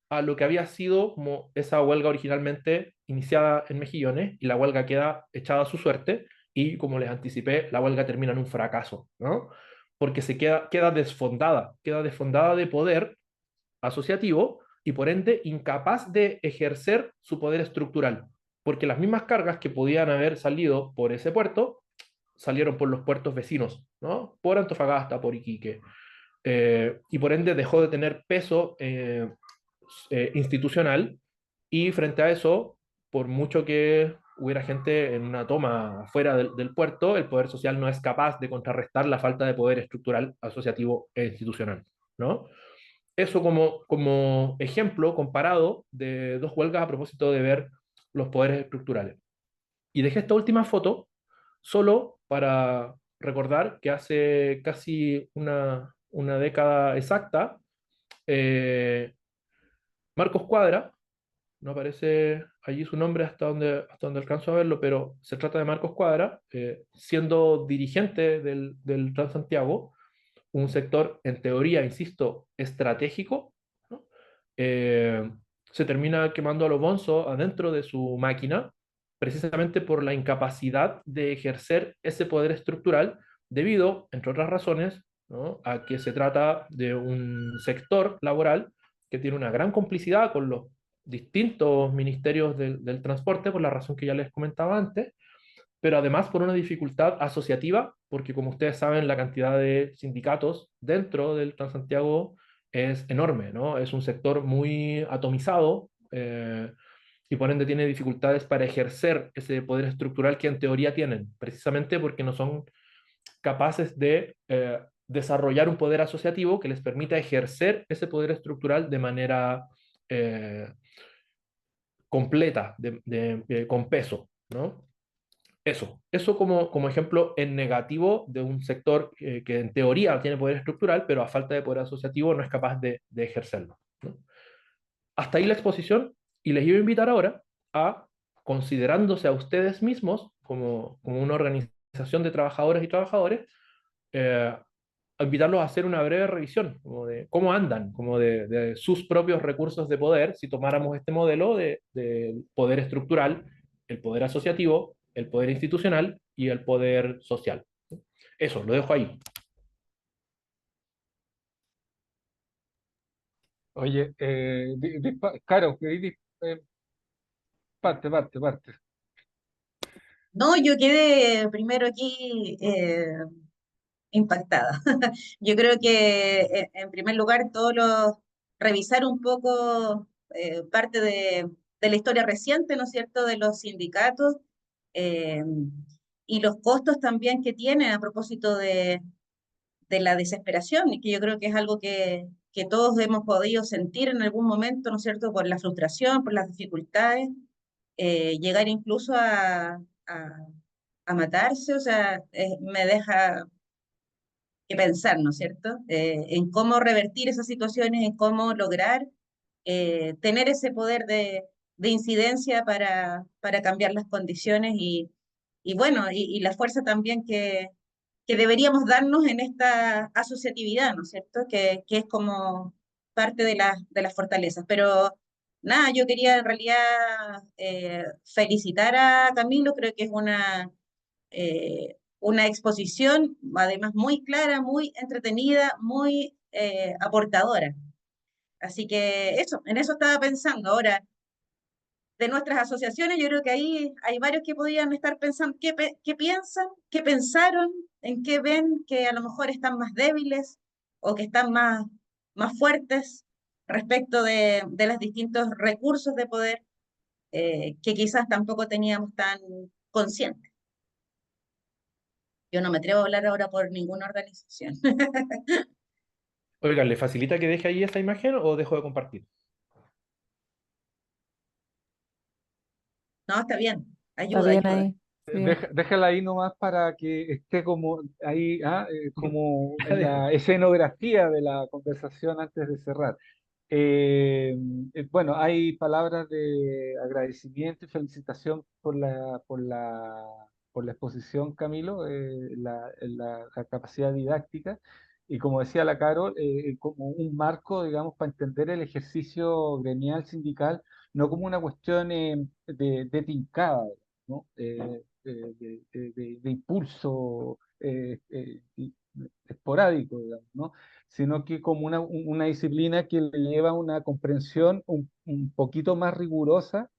a lo que había sido como esa huelga originalmente iniciada en Mejillones, y la huelga queda echada a su suerte, y como les anticipé, la huelga termina en un fracaso, ¿no? Porque queda desfondada de poder asociativo y por ende incapaz de ejercer su poder estructural, porque las mismas cargas que podían haber salido por ese puerto salieron por los puertos vecinos, ¿no? Por Antofagasta, por Iquique, y por ende dejó de tener peso institucional, y frente a eso, por mucho que hubiera gente en una toma fuera del puerto, el poder social no es capaz de contrarrestar la falta de poder estructural, asociativo e institucional, ¿no? Eso como ejemplo comparado de dos huelgas a propósito de ver los poderes estructurales. Y dejé esta última foto solo para recordar que hace casi una década exacta, eh, Marcos Cuadra, no aparece allí su nombre hasta donde alcanzo a verlo, pero se trata de Marcos Cuadra, siendo dirigente del Transantiago, un sector en teoría, insisto, estratégico, ¿no? Eh, Se termina quemando a lo bonzo adentro de su máquina, precisamente por la incapacidad de ejercer ese poder estructural, debido, entre otras razones, ¿no?, a que se trata de un sector laboral que tiene una gran complicidad con los distintos ministerios del transporte, por la razón que ya les comentaba antes, pero además por una dificultad asociativa, porque como ustedes saben, la cantidad de sindicatos dentro del Transantiago es enorme, ¿no? Es un sector muy atomizado, y por ende tiene dificultades para ejercer ese poder estructural que en teoría tienen, precisamente porque no son capaces de desarrollar un poder asociativo que les permita ejercer ese poder estructural de manera eh, completa, con peso, ¿no? Eso como ejemplo en negativo de un sector que en teoría tiene poder estructural, pero a falta de poder asociativo no es capaz de ejercerlo, ¿no? Hasta ahí la exposición, y les iba a invitar ahora a, considerándose a ustedes mismos como una organización de trabajadoras y trabajadores, a invitarlos a hacer una breve revisión, como de cómo andan, como de sus propios recursos de poder, si tomáramos este modelo de poder estructural, el poder asociativo, el poder institucional y el poder social. Eso, lo dejo ahí. Oye, Caro, parte. No, yo quedé primero aquí impactada. Yo creo que en primer lugar revisar un poco parte de la historia reciente, ¿no es cierto?, de los sindicatos eh, y los costos también que tienen a propósito de la desesperación, y que yo creo que es algo que todos hemos podido sentir en algún momento, ¿no es cierto?, por la frustración, por las dificultades, llegar incluso a matarse, o sea, me deja que pensar, ¿no es cierto?, en cómo revertir esas situaciones, en cómo lograr tener ese poder de incidencia para cambiar las condiciones y bueno, y la fuerza también que deberíamos darnos en esta asociatividad, ¿no es cierto?, que es como parte de las fortalezas. Pero nada, yo quería en realidad felicitar a Camilo, creo que es una exposición además muy clara, muy entretenida, muy aportadora. Así que eso, en eso estaba pensando. Ahora, de nuestras asociaciones, yo creo que ahí hay varios que podrían estar pensando qué piensan, qué pensaron, en qué ven que a lo mejor están más débiles o que están más fuertes respecto de los distintos recursos de poder que quizás tampoco teníamos tan conscientes. Yo no me atrevo a hablar ahora por ninguna organización. Oiga, ¿le facilita que deje ahí esta imagen o dejo de compartir? No, está bien. Está Ayuda, bien ayuda. ahí. Sí. Déjala ahí nomás para que esté como ahí, como La en dejo. la escenografía de la conversación antes de cerrar. Eh, bueno, hay palabras de agradecimiento y felicitación por la exposición, Camilo, la capacidad didáctica. y como decía la Carol, como un marco, digamos, para entender el ejercicio gremial sindical, no como una cuestión de tincada, ¿no? De impulso esporádico, digamos, ¿no? Sino que como una disciplina que le lleva a una comprensión un poquito más rigurosa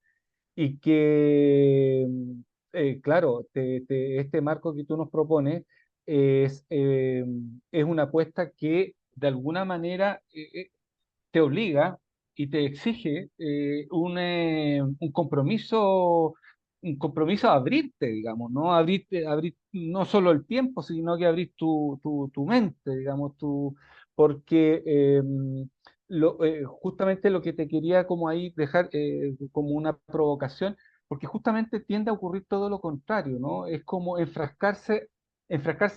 y que, claro, este marco que tú nos propones es una apuesta que de alguna manera te obliga y te exige un compromiso a abrirte, digamos, ¿no? Abrir no solo el tiempo, sino que abrir tu mente, digamos, porque justamente lo que te quería como ahí dejar como una provocación, porque justamente tiende a ocurrir todo lo contrario, ¿no? Es como enfrascarse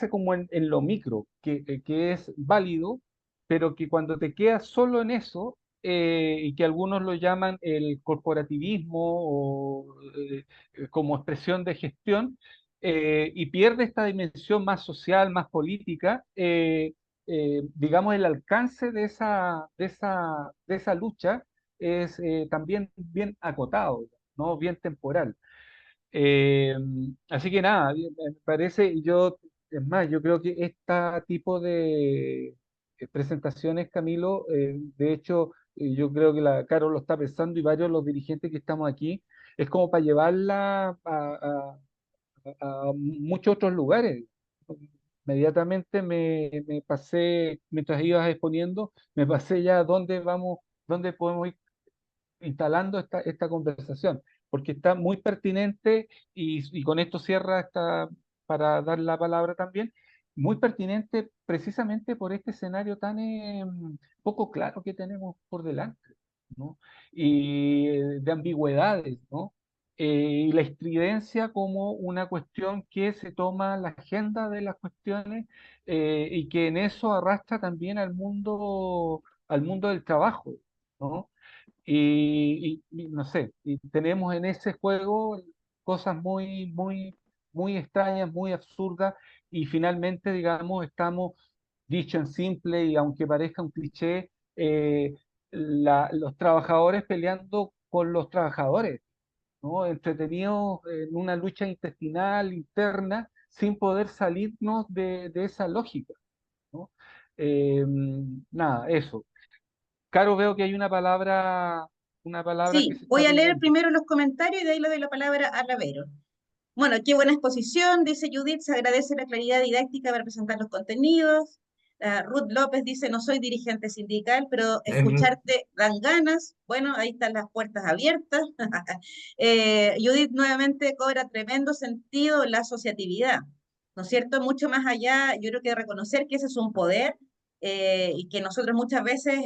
como en lo micro, que es válido, pero que cuando te quedas solo en eso, y que algunos lo llaman el corporativismo o como expresión de gestión, y pierde esta dimensión más social, más política, digamos, el alcance de esa lucha es también bien acotado, ¿no? Bien temporal. Eh, Así que nada, me parece, es más, yo creo que este tipo de presentaciones, Camilo, de hecho, yo creo que la Carol lo está pensando y varios de los dirigentes que estamos aquí, es como para llevarla a muchos otros lugares. Inmediatamente me pasé, mientras ibas exponiendo, me pasé ya a dónde vamos, dónde podemos ir instalando esta conversación, porque está muy pertinente y con esto cierra para dar la palabra también, muy pertinente precisamente por este escenario tan poco claro que tenemos por delante, ¿no? Y de ambigüedades, ¿no? Y la estridencia como una cuestión que se toma la agenda de las cuestiones, y que en eso arrastra también al mundo del trabajo, ¿no? Y no sé, y tenemos en ese juego cosas muy, muy, muy extrañas, muy absurdas, y finalmente, digamos, estamos, dicho en simple y aunque parezca un cliché, los trabajadores peleando con los trabajadores, ¿no? Entretenidos en una lucha intestinal interna sin poder salirnos de esa lógica, ¿no? Eh, Nada, eso. Caro, veo que hay una palabra que Sí, se está voy a leer pidiendo. primero los comentarios y de ahí le doy la palabra a Lavero. Bueno, qué buena exposición, dice Judith, se agradece la claridad didáctica para presentar los contenidos. Ruth López dice, no soy dirigente sindical, pero escucharte dan ganas. Bueno, ahí están las puertas abiertas. Judith nuevamente cobra tremendo sentido la asociatividad, ¿no es cierto? Mucho más allá, yo creo que reconocer que ese es un poder, y que nosotros muchas veces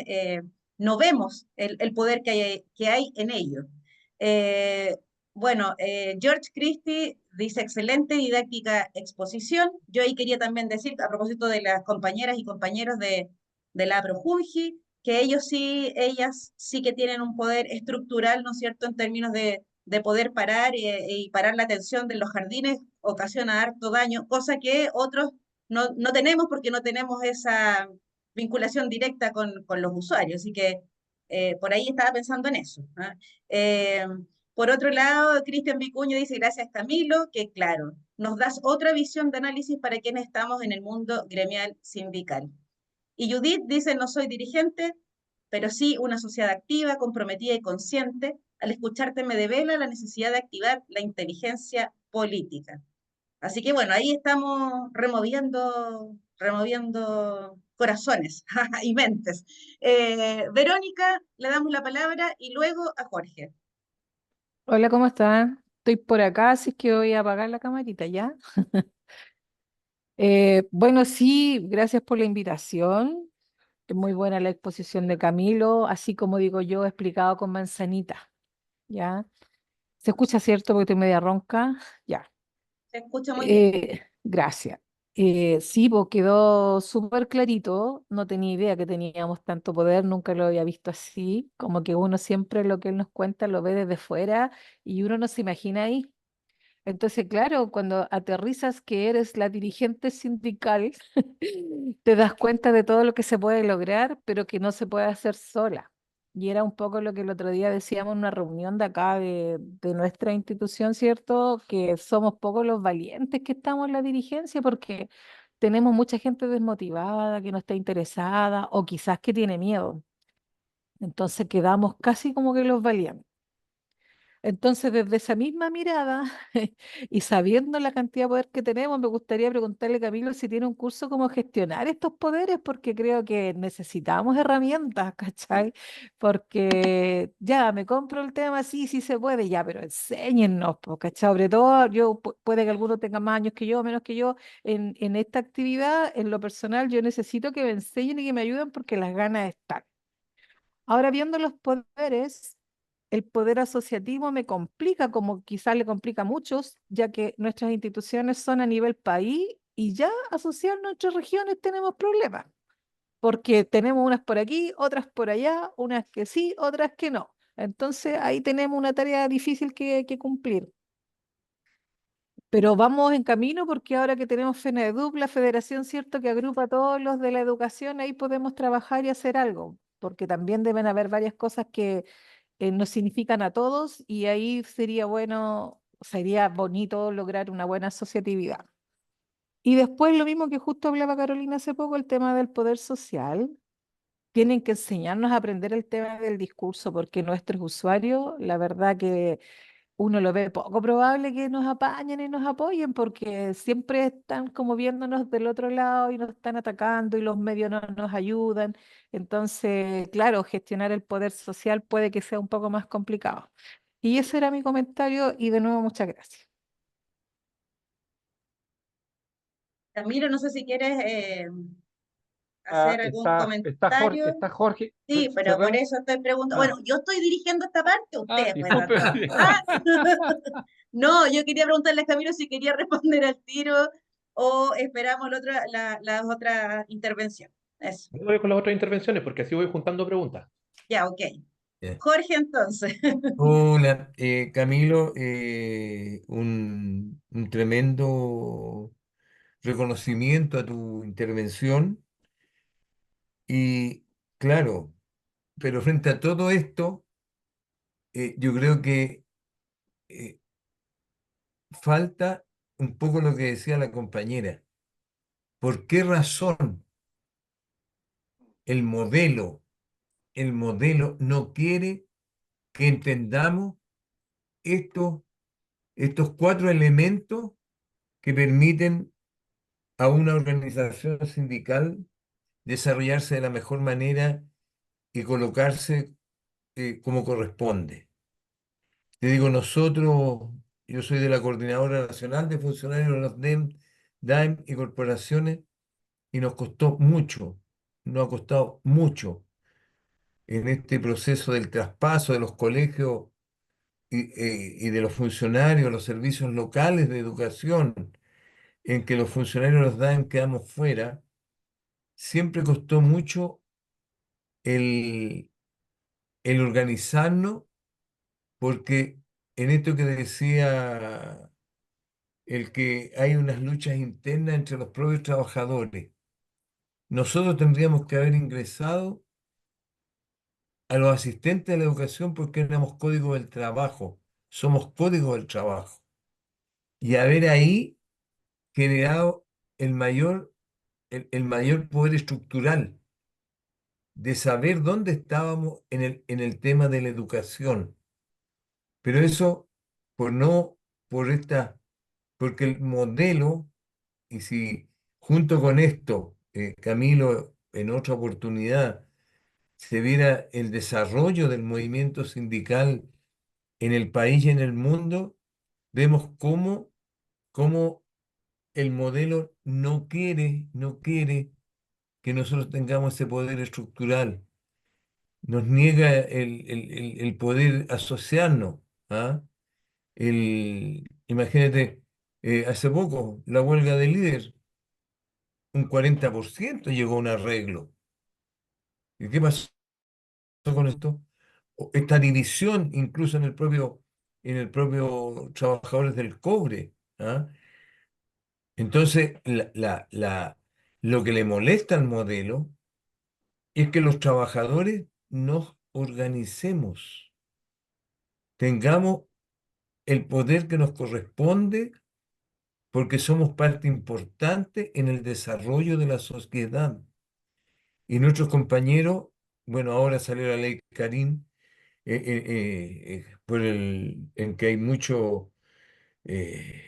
no vemos el poder que hay en ello. Eh, bueno, George Christie dice excelente didáctica exposición. Yo ahí quería también decir, a propósito de las compañeras y compañeros de la Projunji, que ellas sí que tienen un poder estructural, ¿no es cierto?, en términos de poder parar y parar la atención de los jardines, ocasiona harto daño, cosa que otros no tenemos porque no tenemos esa vinculación directa con los usuarios. Así que por ahí estaba pensando en eso. ¿Ah? Eh, por otro lado, Cristian Vicuño dice, gracias Camilo, que claro, nos das otra visión de análisis para quienes estamos en el mundo gremial sindical. Y Judith dice, no soy dirigente, pero sí una sociedad activa, comprometida y consciente. Al escucharte me devela la necesidad de activar la inteligencia política. Así que bueno, ahí estamos removiendo corazones y mentes. Verónica, le damos la palabra y luego a Jorge. Hola, ¿cómo están? Estoy por acá, así es que voy a apagar la camarita ya. Bueno, sí, gracias por la invitación. Es muy buena la exposición de Camilo, así como digo yo, explicado con manzanita, ¿ya? ¿Se escucha cierto? Porque estoy media ronca. Ya. Se escucha muy bien. Gracias. Sí, pues quedó súper clarito. No tenía idea que teníamos tanto poder, nunca lo había visto así. Como que uno siempre lo que él nos cuenta lo ve desde fuera y uno no se imagina ahí. Entonces, claro, cuando aterrizas que eres la dirigente sindical, te das cuenta de todo lo que se puede lograr, pero que no se puede hacer sola. Y era un poco lo que el otro día decíamos en una reunión de acá de nuestra institución, ¿cierto? Que somos pocos los valientes que estamos en la dirigencia porque tenemos mucha gente desmotivada, que no está interesada o quizás que tiene miedo. Entonces quedamos casi como que los valientes. Entonces, desde esa misma mirada y sabiendo la cantidad de poder que tenemos, me gustaría preguntarle a Camilo si tiene un curso cómo gestionar estos poderes, porque creo que necesitamos herramientas, ¿cachai? Porque ya, me compro el tema, sí, sí se puede, ya, pero enséñennos, po, ¿cachai? Sobre todo, puede que alguno tenga más años que yo, menos que yo, en esta actividad, en lo personal, yo necesito que me enseñen y que me ayuden porque las ganas están. Ahora viendo los poderes, el poder asociativo me complica, como quizás le complica a muchos, ya que nuestras instituciones son a nivel país y ya asociar nuestras regiones tenemos problemas, porque tenemos unas por aquí, otras por allá, unas que sí, otras que no. Entonces ahí tenemos una tarea difícil que cumplir. Pero vamos en camino porque ahora que tenemos FENAEDUC, la federación, ¿cierto?, que agrupa a todos los de la educación, ahí podemos trabajar y hacer algo, porque también deben haber varias cosas que nos significan a todos y ahí sería bueno, sería bonito lograr una buena asociatividad. Y después lo mismo que justo hablaba Carolina hace poco, el tema del poder social. Tienen que enseñarnos a aprender el tema del discurso porque nuestros usuarios, la verdad que uno lo ve poco probable que nos apañen y nos apoyen porque siempre están como viéndonos del otro lado y nos están atacando y los medios no nos ayudan. Entonces, claro, gestionar el poder social puede que sea un poco más complicado. Y ese era mi comentario y de nuevo muchas gracias. Camilo, no sé si quieres hacer algún comentario. Está Jorge. Sí, pero por Cerremos. eso estoy preguntando. Ah, Bueno, yo estoy dirigiendo esta parte, ustedes pues están disculpe. todos. Ah, no, yo quería preguntarle a Camilo si quería responder al tiro o esperamos las otras intervenciones. Eso, Voy con las otras intervenciones porque así voy juntando preguntas. ya, ok. Ya. Jorge, entonces. Hola, Camilo, un tremendo reconocimiento a tu intervención y claro, pero frente a todo esto, yo creo que eh, falta un poco lo que decía la compañera. ¿Por qué razón el modelo, el modelo no quiere que entendamos estos, estos cuatro elementos que permiten a una organización sindical desarrollarse de la mejor manera y colocarse como corresponde? Te digo, nosotros, yo soy de la Coordinadora Nacional de Funcionarios de los DAEM y corporaciones y nos costó mucho, nos ha costado mucho en este proceso del traspaso de los colegios y de los funcionarios, los servicios locales de educación, en que los funcionarios de los DAEM quedamos fuera. Siempre costó mucho el, el organizarnos, porque en esto que decía, el que hay unas luchas internas entre los propios trabajadores, nosotros tendríamos que haber ingresado a los asistentes de la educación porque éramos código del trabajo, somos código del trabajo, y haber ahí generado el mayor poder estructural de saber dónde estábamos en el tema de la educación. Pero eso, por no, por esta, porque el modelo, y si junto con esto, Camilo, en otra oportunidad, se viera el desarrollo del movimiento sindical en el país y en el mundo, vemos cómo el modelo no quiere que nosotros tengamos ese poder estructural. Nos niega el poder asociarnos. ¿Ah? Imagínate, hace poco, la huelga de líder, un 40% llegó a un arreglo. ¿Y qué pasó con esto? Esta división, incluso en el propio en el propio trabajadores del cobre. ¿Ah? Entonces, lo que le molesta al modelo es que los trabajadores nos organicemos, tengamos el poder que nos corresponde porque somos parte importante en el desarrollo de la sociedad. Y nuestros compañeros, bueno, ahora salió la ley Karim, en que hay mucho eh,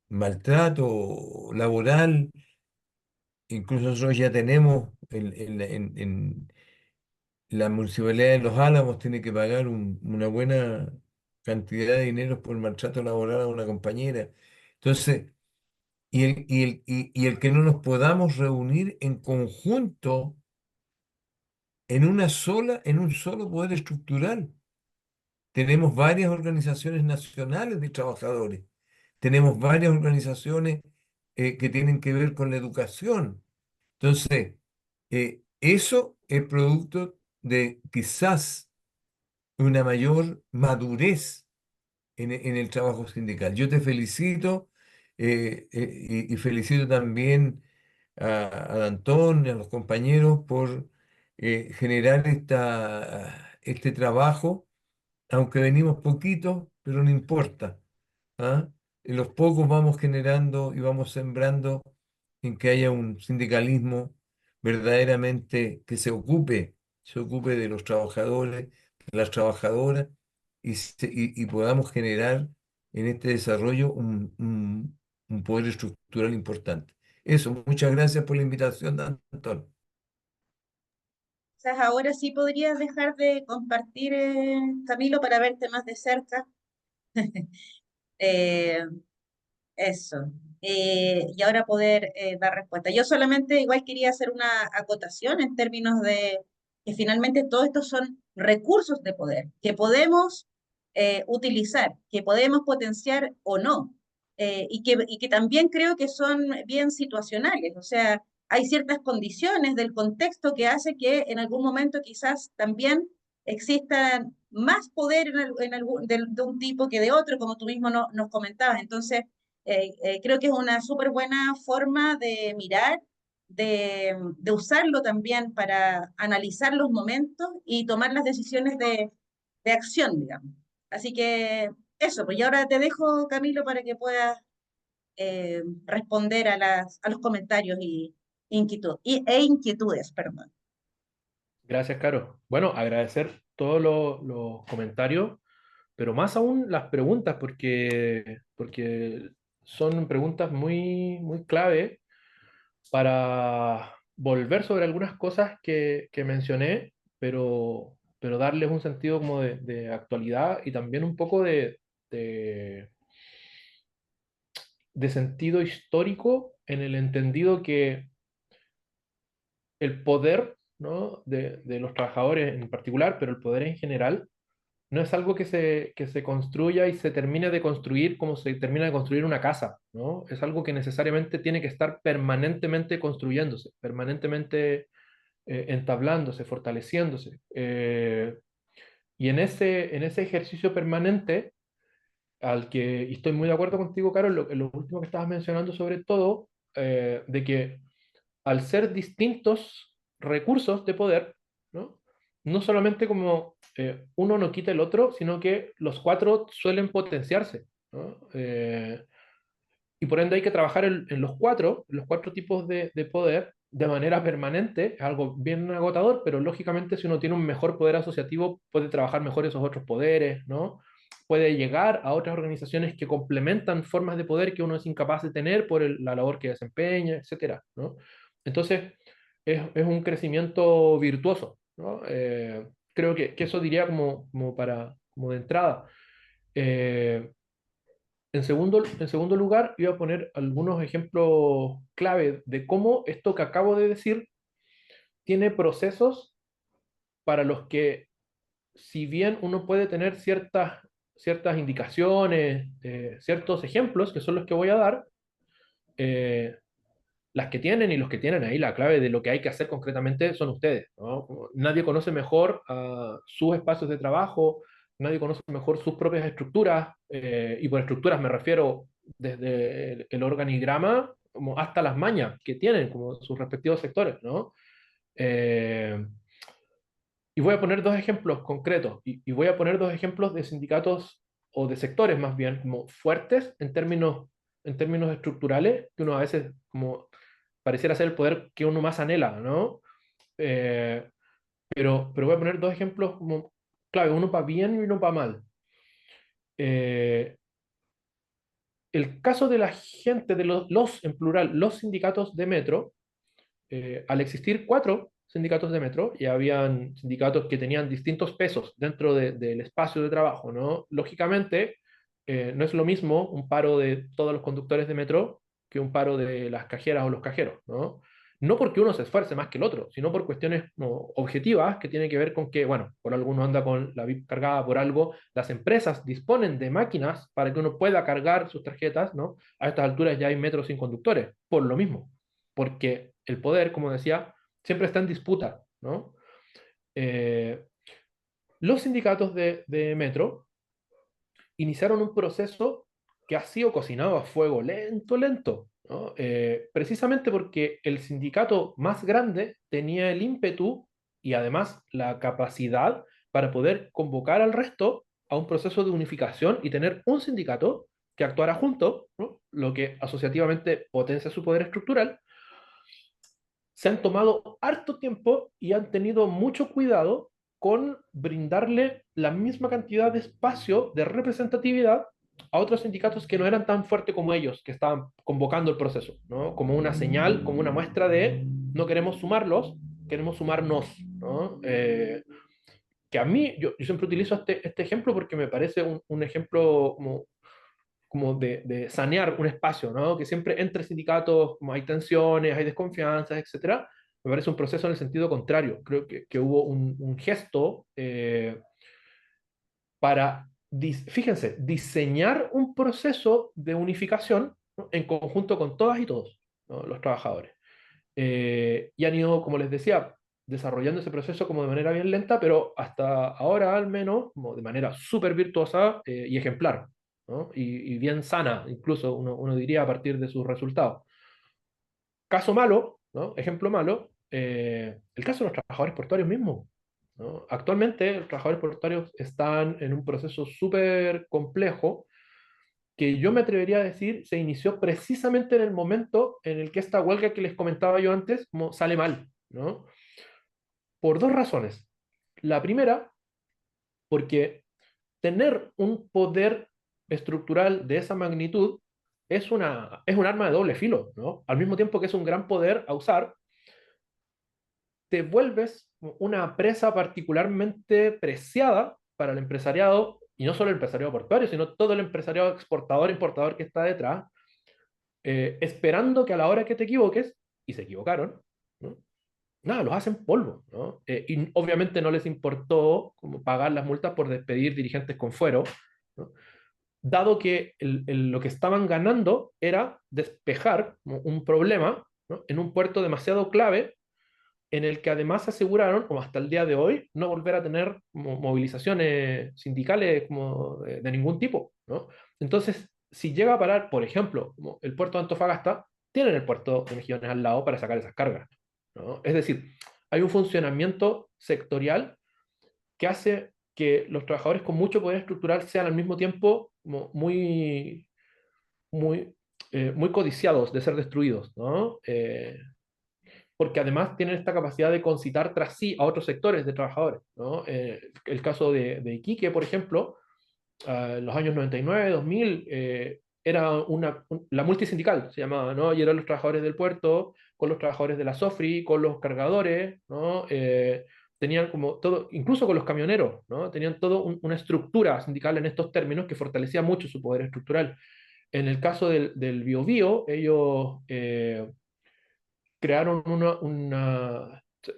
maltrato laboral. Incluso nosotros ya tenemos en la municipalidad de Los Álamos tiene que pagar una buena cantidad de dinero por maltrato laboral a una compañera. Entonces, y el que no nos podamos reunir en conjunto en un solo poder estructural. Tenemos varias organizaciones nacionales de trabajadores, tenemos varias organizaciones que tienen que ver con la educación. Entonces, eso es producto de quizás una mayor madurez en el trabajo sindical. Yo te felicito y felicito también a Antón y a los compañeros por generar este trabajo, aunque venimos poquitos, pero no importa. ¿Ah? En los pocos vamos generando y vamos sembrando en que haya un sindicalismo verdaderamente que se ocupe de los trabajadores, de las trabajadoras y podamos generar en este desarrollo un poder estructural importante. Eso, muchas gracias por la invitación, Antón. Quizás ahora sí podrías dejar de compartir, Camilo, para verte más de cerca. Eh, Eso. Y ahora poder dar respuesta. Yo solamente igual quería hacer una acotación en términos de que finalmente todos estos son recursos de poder que podemos utilizar, que podemos potenciar o no, y que también creo que son bien situacionales. O sea, hay ciertas condiciones del contexto que hace que en algún momento quizás también exista más poder de un tipo que de otro, como tú mismo nos comentabas. Entonces, creo que es una súper buena forma de mirar, de usarlo también para analizar los momentos y tomar las decisiones de acción, digamos. Así que eso, pues y ahora te dejo, Camilo, para que puedas responder a los comentarios e inquietudes, perdón. Gracias, Caro. Bueno, agradecer todos los comentarios, pero más aún las preguntas, porque son preguntas muy, muy clave para volver sobre algunas cosas que mencioné, pero darles un sentido como de actualidad y también un poco de, de sentido histórico en el entendido que el poder, ¿no? de los trabajadores en particular, pero el poder en general, no es algo que se construya y se termine de construir como se termina de construir una casa, ¿no? Es algo que necesariamente tiene que estar permanentemente construyéndose, permanentemente entablándose, fortaleciéndose. Y en ese ejercicio permanente, y estoy muy de acuerdo contigo, Carol, en lo último que estabas mencionando sobre todo, de que al ser distintos recursos de poder, ¿no? No solamente como uno no quita el otro, sino que los cuatro suelen potenciarse, ¿no? Y por ende hay que trabajar en los cuatro tipos de poder de manera permanente, es algo bien agotador, pero lógicamente si uno tiene un mejor poder asociativo puede trabajar mejor esos otros poderes, ¿no? Puede llegar a otras organizaciones que complementan formas de poder que uno es incapaz de tener por la labor que desempeña, etcétera, ¿no? Entonces, es un crecimiento virtuoso, ¿no? Creo que eso diría como de entrada. Eh, en segundo lugar, iba a poner algunos ejemplos clave de cómo esto que acabo de decir tiene procesos para los que, si bien uno puede tener ciertas indicaciones, ciertos ejemplos, que son los que voy a dar, eh, las que tienen y los que tienen ahí la clave de lo que hay que hacer concretamente son ustedes, ¿no? Nadie conoce mejor sus espacios de trabajo, nadie conoce mejor sus propias estructuras, y por estructuras me refiero desde el organigrama como hasta las mañas que tienen como sus respectivos sectores, ¿no? Eh, y voy a poner dos ejemplos concretos, y voy a poner dos ejemplos de sindicatos o de sectores más bien como fuertes en términos estructurales, que uno a veces como pareciera ser el poder que uno más anhela, ¿no? Eh, pero voy a poner dos ejemplos como clave, uno para bien y uno para mal. Eh, el caso de la gente, de en plural, los sindicatos de metro, al existir cuatro sindicatos de metro, y habían sindicatos que tenían distintos pesos dentro del espacio de trabajo, ¿no? Lógicamente, no es lo mismo un paro de todos los conductores de metro que un paro de las cajeras o los cajeros, ¿no? No porque uno se esfuerce más que el otro, sino por cuestiones como objetivas que tienen que ver con que, bueno, por algo uno anda con la VIP cargada, por algo las empresas disponen de máquinas para que uno pueda cargar sus tarjetas, ¿no? A estas alturas ya hay metros sin conductores, por lo mismo, porque el poder, como decía, siempre está en disputa, ¿no? Eh, los sindicatos de metro iniciaron un proceso que ha sido cocinado a fuego lento, lento, ¿no? Precisamente porque el sindicato más grande tenía el ímpetu y además la capacidad para poder convocar al resto a un proceso de unificación y tener un sindicato que actuara junto, ¿no? Lo que asociativamente potencia su poder estructural. Se han tomado harto tiempo y han tenido mucho cuidado con brindarle la misma cantidad de espacio, de representatividad a otros sindicatos que no eran tan fuertes como ellos, que estaban convocando el proceso, ¿no? Como una señal, como una muestra de no queremos sumarlos, queremos sumarnos, ¿no? Que a mí, yo siempre utilizo este ejemplo porque me parece un ejemplo como de sanear un espacio, ¿no? Que siempre entre sindicatos como hay tensiones, hay desconfianzas, etcétera. Me parece un proceso en el sentido contrario. Creo que hubo un gesto para, fíjense, diseñar un proceso de unificación, ¿no? En conjunto con todas y todos, ¿no? Los trabajadores. Y han ido, como les decía, desarrollando ese proceso como de manera bien lenta, pero hasta ahora al menos como de manera súper virtuosa y ejemplar, ¿no? Y bien sana, incluso uno diría a partir de sus resultados. Caso malo, ¿no? Ejemplo malo, el caso de los trabajadores portuarios mismos, ¿no? Actualmente los trabajadores portuarios están en un proceso súper complejo que yo me atrevería a decir se inició precisamente en el momento en el que esta huelga que les comentaba yo antes como sale mal, ¿no? Por dos razones. La primera, porque tener un poder estructural de esa magnitud es un arma de doble filo, ¿no? Al mismo tiempo que es un gran poder a usar, te vuelves una presa particularmente preciada para el empresariado, y no solo el empresariado portuario, sino todo el empresariado exportador, importador que está detrás, esperando que a la hora que te equivoques, y se equivocaron, ¿no? Nada, los hacen polvo, ¿no? Y obviamente no les importó como pagar las multas por despedir dirigentes con fuero, ¿no? Dado que lo que estaban ganando era despejar un problema, ¿no? En un puerto demasiado clave, en el que además aseguraron, como hasta el día de hoy, no volver a tener movilizaciones sindicales como de ningún tipo, ¿no? Entonces, si llega a parar, por ejemplo, como el puerto de Antofagasta, tienen el puerto de Mejillones al lado para sacar esas cargas, ¿no? Es decir, hay un funcionamiento sectorial que hace que los trabajadores con mucho poder estructural sean al mismo tiempo como muy, muy codiciados de ser destruidos, ¿no? Porque además tienen esta capacidad de concitar tras sí a otros sectores de trabajadores, ¿no? El caso de Iquique, por ejemplo, en los años 99, 2000, era la multisindical, se llamaba, ¿no? Y eran los trabajadores del puerto, con los trabajadores de la SOFRI, con los cargadores, ¿no? Tenían como todo, incluso con los camioneros, ¿no? Tenían todo una estructura sindical en estos términos que fortalecía mucho su poder estructural. En el caso del Biobío, ellos crearon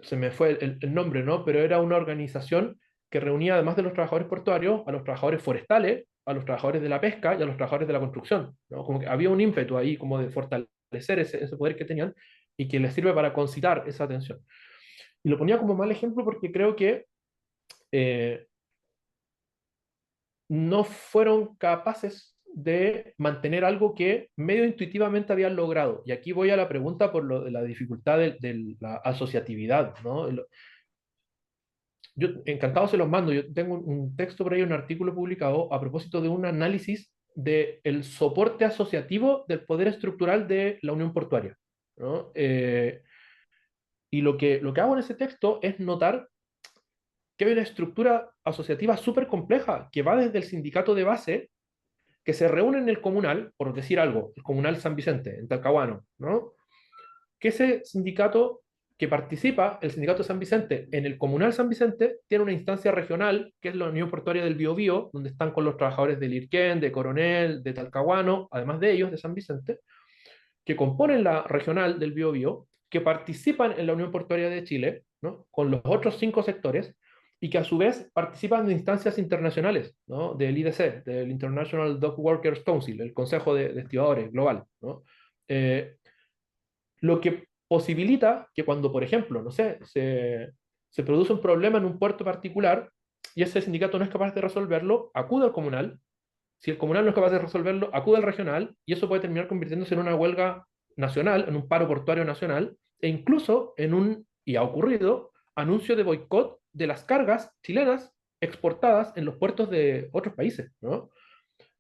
se me fue el nombre, ¿no? Pero era una organización que reunía, además de los trabajadores portuarios, a los trabajadores forestales, a los trabajadores de la pesca y a los trabajadores de la construcción, ¿no? Como que había un ímpetu ahí como de fortalecer ese poder que tenían y que les sirve para concitar esa atención. Y lo ponía como mal ejemplo porque creo que eh, no fueron capaces de mantener algo que medio intuitivamente habían logrado. Y aquí voy a la pregunta por lo de la dificultad de la asociatividad, ¿no? Yo encantado se los mando. Yo tengo un texto por ahí, un artículo publicado a propósito de un análisis del soporte asociativo del poder estructural de la Unión Portuaria, ¿no? Y lo que hago en ese texto es notar que hay una estructura asociativa súper compleja que va desde el sindicato de base, que se reúne en el comunal, por decir algo, el comunal San Vicente, en Talcahuano, ¿no? Que ese sindicato que participa, el sindicato de San Vicente, en el comunal San Vicente, tiene una instancia regional, que es la Unión Portuaria del Biobío, donde están con los trabajadores del Irquén, de Coronel, de Talcahuano, además de ellos, de San Vicente, que componen la regional del Biobío, que participan en la Unión Portuaria de Chile, ¿no? Con los otros 5 sectores, y que a su vez participan de instancias internacionales, ¿no? Del IDC, del International Dock Workers Council, el Consejo de Estibadores Global, ¿no? Lo que posibilita que cuando, por ejemplo, no sé, se produce un problema en un puerto particular y ese sindicato no es capaz de resolverlo, acude al comunal. Si el comunal no es capaz de resolverlo, acude al regional y eso puede terminar convirtiéndose en una huelga nacional, en un paro portuario nacional e incluso en un, y ha ocurrido, anuncio de boicot de las cargas chilenas exportadas en los puertos de otros países, ¿no?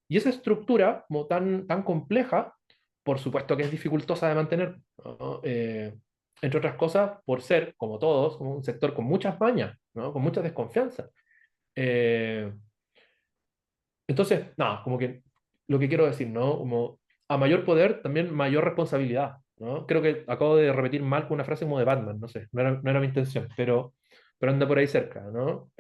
Y esa estructura, como tan compleja, por supuesto que es dificultosa de mantener, ¿no? Entre otras cosas, por ser, como todos, como un sector con muchas mañas, ¿no? Con mucha desconfianza. Eh, entonces, nada, como que lo que quiero decir, ¿no? Como a mayor poder, también mayor responsabilidad, ¿no? Creo que acabo de repetir mal con una frase como de Batman, no sé, no era mi intención, pero anda por ahí cerca, ¿no?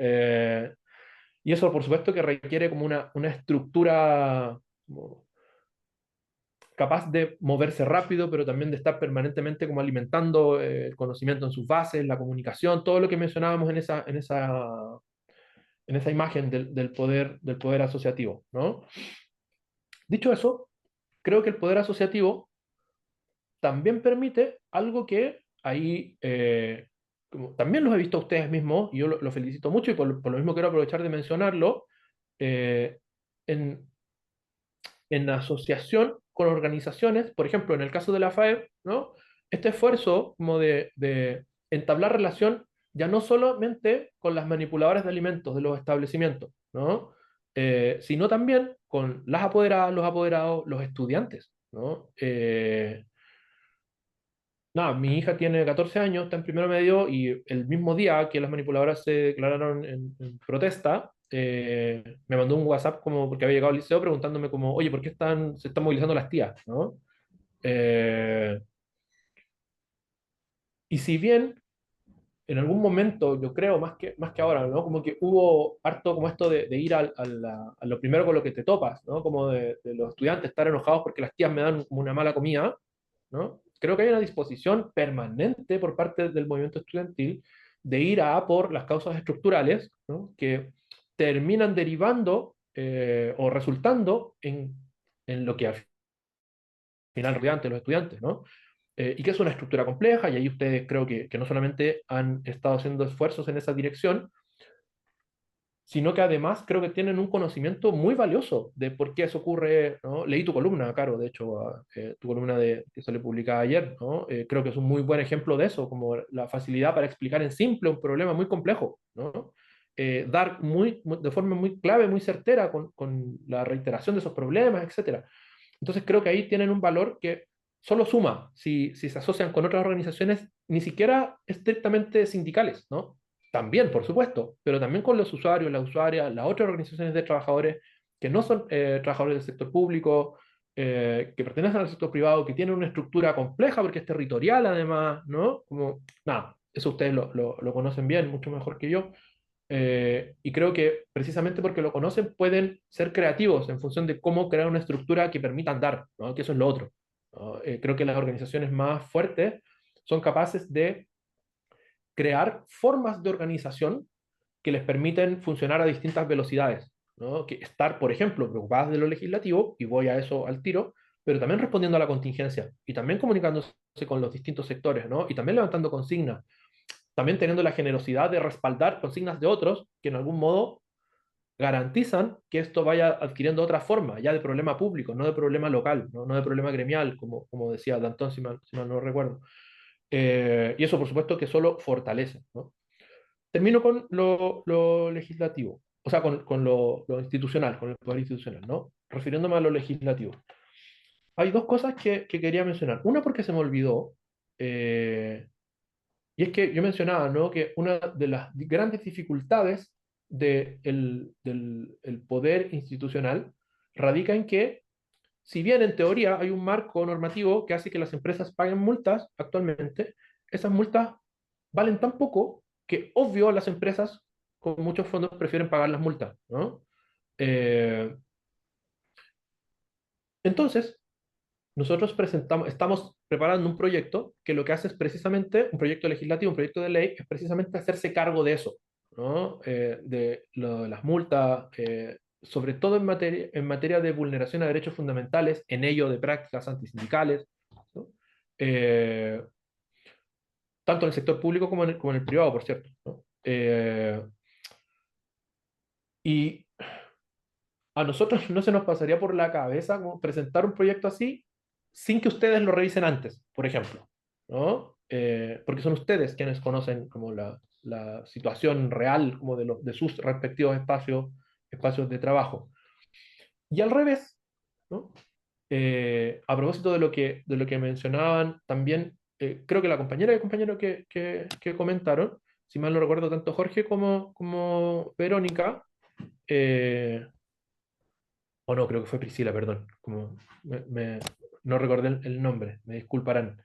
Y eso, por supuesto, que requiere como una estructura como capaz de moverse rápido, pero también de estar permanentemente como alimentando el conocimiento en sus bases, la comunicación, todo lo que mencionábamos en esa imagen del poder asociativo, ¿no? Dicho eso, creo que el poder asociativo también permite algo que ahí como también los he visto a ustedes mismos, y yo lo felicito mucho, y por lo mismo quiero aprovechar de mencionarlo, eh, en, en asociación con organizaciones, por ejemplo, en el caso de la FAEB, ¿no? Este esfuerzo como de entablar relación ya no solamente con las manipuladoras de alimentos de los establecimientos, ¿no? Sino también con las apoderadas, los apoderados, los estudiantes, ¿no? Nada, mi hija tiene 14 años, está en primero medio, y el mismo día que las manipuladoras se declararon en protesta, me mandó un WhatsApp como porque había llegado al liceo preguntándome como, oye, ¿por qué se están movilizando las tías? ¿No? Eh, y si bien en algún momento, yo creo, más que ahora, ¿no? Como que hubo harto como esto de ir a lo primero con lo que te topas, ¿no? Como de los estudiantes estar enojados porque las tías me dan como una mala comida, ¿no? Creo que hay una disposición permanente por parte del movimiento estudiantil de ir a por las causas estructurales, ¿no? Que terminan derivando o resultando en lo que al final ante los estudiantes, ¿no? Y que es una estructura compleja, y ahí ustedes creo que no solamente han estado haciendo esfuerzos en esa dirección, sino que además creo que tienen un conocimiento muy valioso de por qué eso ocurre, ¿no? Leí tu columna, Caro, de hecho, tu columna que salió publicada ayer, ¿no? Creo que es un muy buen ejemplo de eso, como la facilidad para explicar en simple un problema muy complejo, ¿no? Dar de forma muy clave, muy certera, con la reiteración de esos problemas, etcétera. Entonces creo que ahí tienen un valor que solo suma si se asocian con otras organizaciones, ni siquiera estrictamente sindicales, ¿no? También, por supuesto, pero también con los usuarios, las usuarias, las otras organizaciones de trabajadores que no son trabajadores del sector público, que pertenecen al sector privado, que tienen una estructura compleja porque es territorial además, ¿no? Como, nada, eso ustedes lo conocen bien, mucho mejor que yo. Y creo que precisamente porque lo conocen pueden ser creativos en función de cómo crear una estructura que permita andar, ¿no? Que eso es lo otro, ¿no? Creo que las organizaciones más fuertes son capaces de crear formas de organización que les permiten funcionar a distintas velocidades, ¿no? Que estar, por ejemplo, preocupadas de lo legislativo, y voy a eso al tiro, pero también respondiendo a la contingencia, y también comunicándose con los distintos sectores, ¿no? Y también levantando consignas, también teniendo la generosidad de respaldar consignas de otros que en algún modo garantizan que esto vaya adquiriendo otra forma, ya de problema público, no de problema local, no de problema gremial, como decía Danton, si mal no recuerdo. Y eso, por supuesto, que solo fortalece, ¿no? Termino con lo legislativo, o sea, con lo institucional, con el poder institucional, ¿no? Refiriéndome a lo legislativo. Hay dos cosas que quería mencionar. Una porque se me olvidó, eh, y es que yo mencionaba, ¿no?, que una de las grandes dificultades del poder institucional radica en que, si bien en teoría hay un marco normativo que hace que las empresas paguen multas actualmente, esas multas valen tan poco que, obvio, las empresas con muchos fondos prefieren pagar las multas, ¿no? Eh, entonces, nosotros estamos preparando un proyecto que lo que hace es precisamente, un proyecto legislativo, un proyecto de ley, es precisamente hacerse cargo de eso, ¿no? De las multas, sobre todo en materia de vulneración a derechos fundamentales, en ello de prácticas antisindicales, ¿no? Eh, Tanto en el sector público como en el privado, por cierto, ¿no? Y a nosotros no se nos pasaría por la cabeza como presentar un proyecto así sin que ustedes lo revisen antes, por ejemplo, ¿no? Porque son ustedes quienes conocen como la situación real como de sus respectivos espacios de trabajo. Y al revés, ¿no? A propósito de lo que mencionaban también, creo que la compañera y el compañero que comentaron, si mal no recuerdo, tanto Jorge como Verónica, eh, o no, creo que fue Priscila, perdón. No recordé el nombre, me disculparán.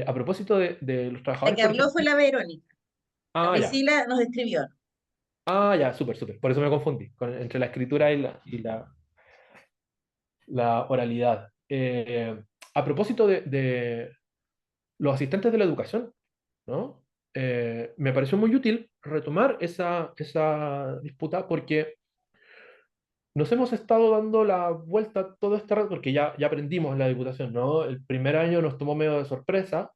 A propósito de los La trabajadores, que por habló ejemplo. fue la Verónica. La Ah, ya. Priscila nos escribió. Ah, ya, súper, súper. Por eso me confundí entre la escritura y la oralidad. A propósito de los asistentes de la educación, ¿no? Me pareció muy útil retomar esa disputa porque nos hemos estado dando la vuelta todo este rato, porque ya aprendimos en la Diputación, ¿no? El primer año nos tomó medio de sorpresa,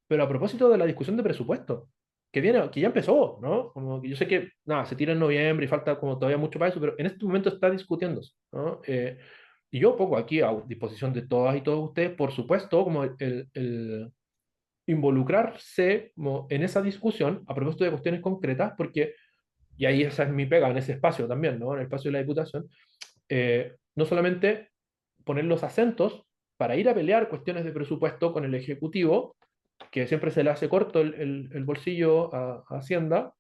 pero a propósito de la discusión de presupuesto, que ya empezó, ¿no? Como que yo sé que, nada, se tira en noviembre y falta como todavía mucho para eso, pero en este momento está discutiéndose, ¿no? Y yo pongo aquí a disposición de todas y todos ustedes, por supuesto, como el involucrarse como en esa discusión a propósito de cuestiones concretas, porque, y ahí esa es mi pega en ese espacio también, ¿no? En el espacio de la Diputación, no solamente poner los acentos para ir a pelear cuestiones de presupuesto con el Ejecutivo, que siempre se le hace corto el bolsillo a Hacienda.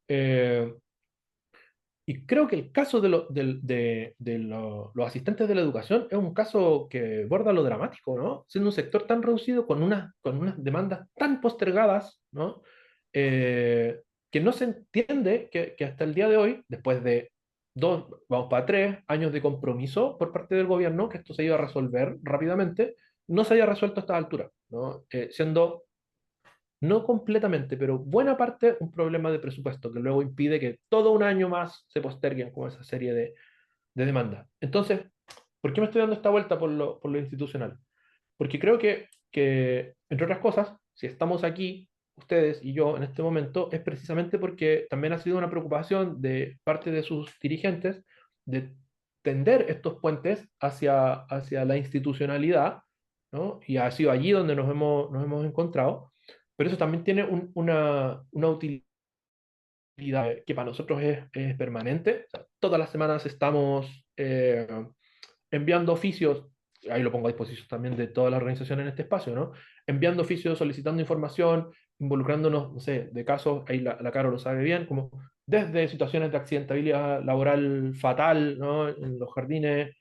eh, y creo que el caso de los asistentes de la educación es un caso que borda lo dramático, ¿no? Siendo un sector tan reducido, con unas demandas tan postergadas, ¿no? Que no se entiende que hasta el día de hoy, después de 3 años de compromiso por parte del gobierno, que esto se iba a resolver rápidamente, no se haya resuelto a esta altura, ¿no? Siendo no completamente, pero buena parte un problema de presupuesto que luego impide que todo un año más se posterguen como esa serie de demandas. Entonces, ¿por qué me estoy dando esta vuelta por lo institucional? Porque creo que, entre otras cosas, si estamos aquí, ustedes y yo, en este momento, es precisamente porque también ha sido una preocupación de parte de sus dirigentes de tender estos puentes hacia la institucionalidad, ¿no? Y ha sido allí donde nos hemos encontrado, pero eso también tiene una utilidad que para nosotros es permanente. O sea, todas las semanas estamos enviando oficios, ahí lo pongo a disposición también de toda la organización en este espacio, ¿no? Enviando oficios, solicitando información, involucrándonos, no sé, de casos, ahí la Caro lo sabe bien, como desde situaciones de accidentabilidad laboral fatal, ¿no? En los jardines,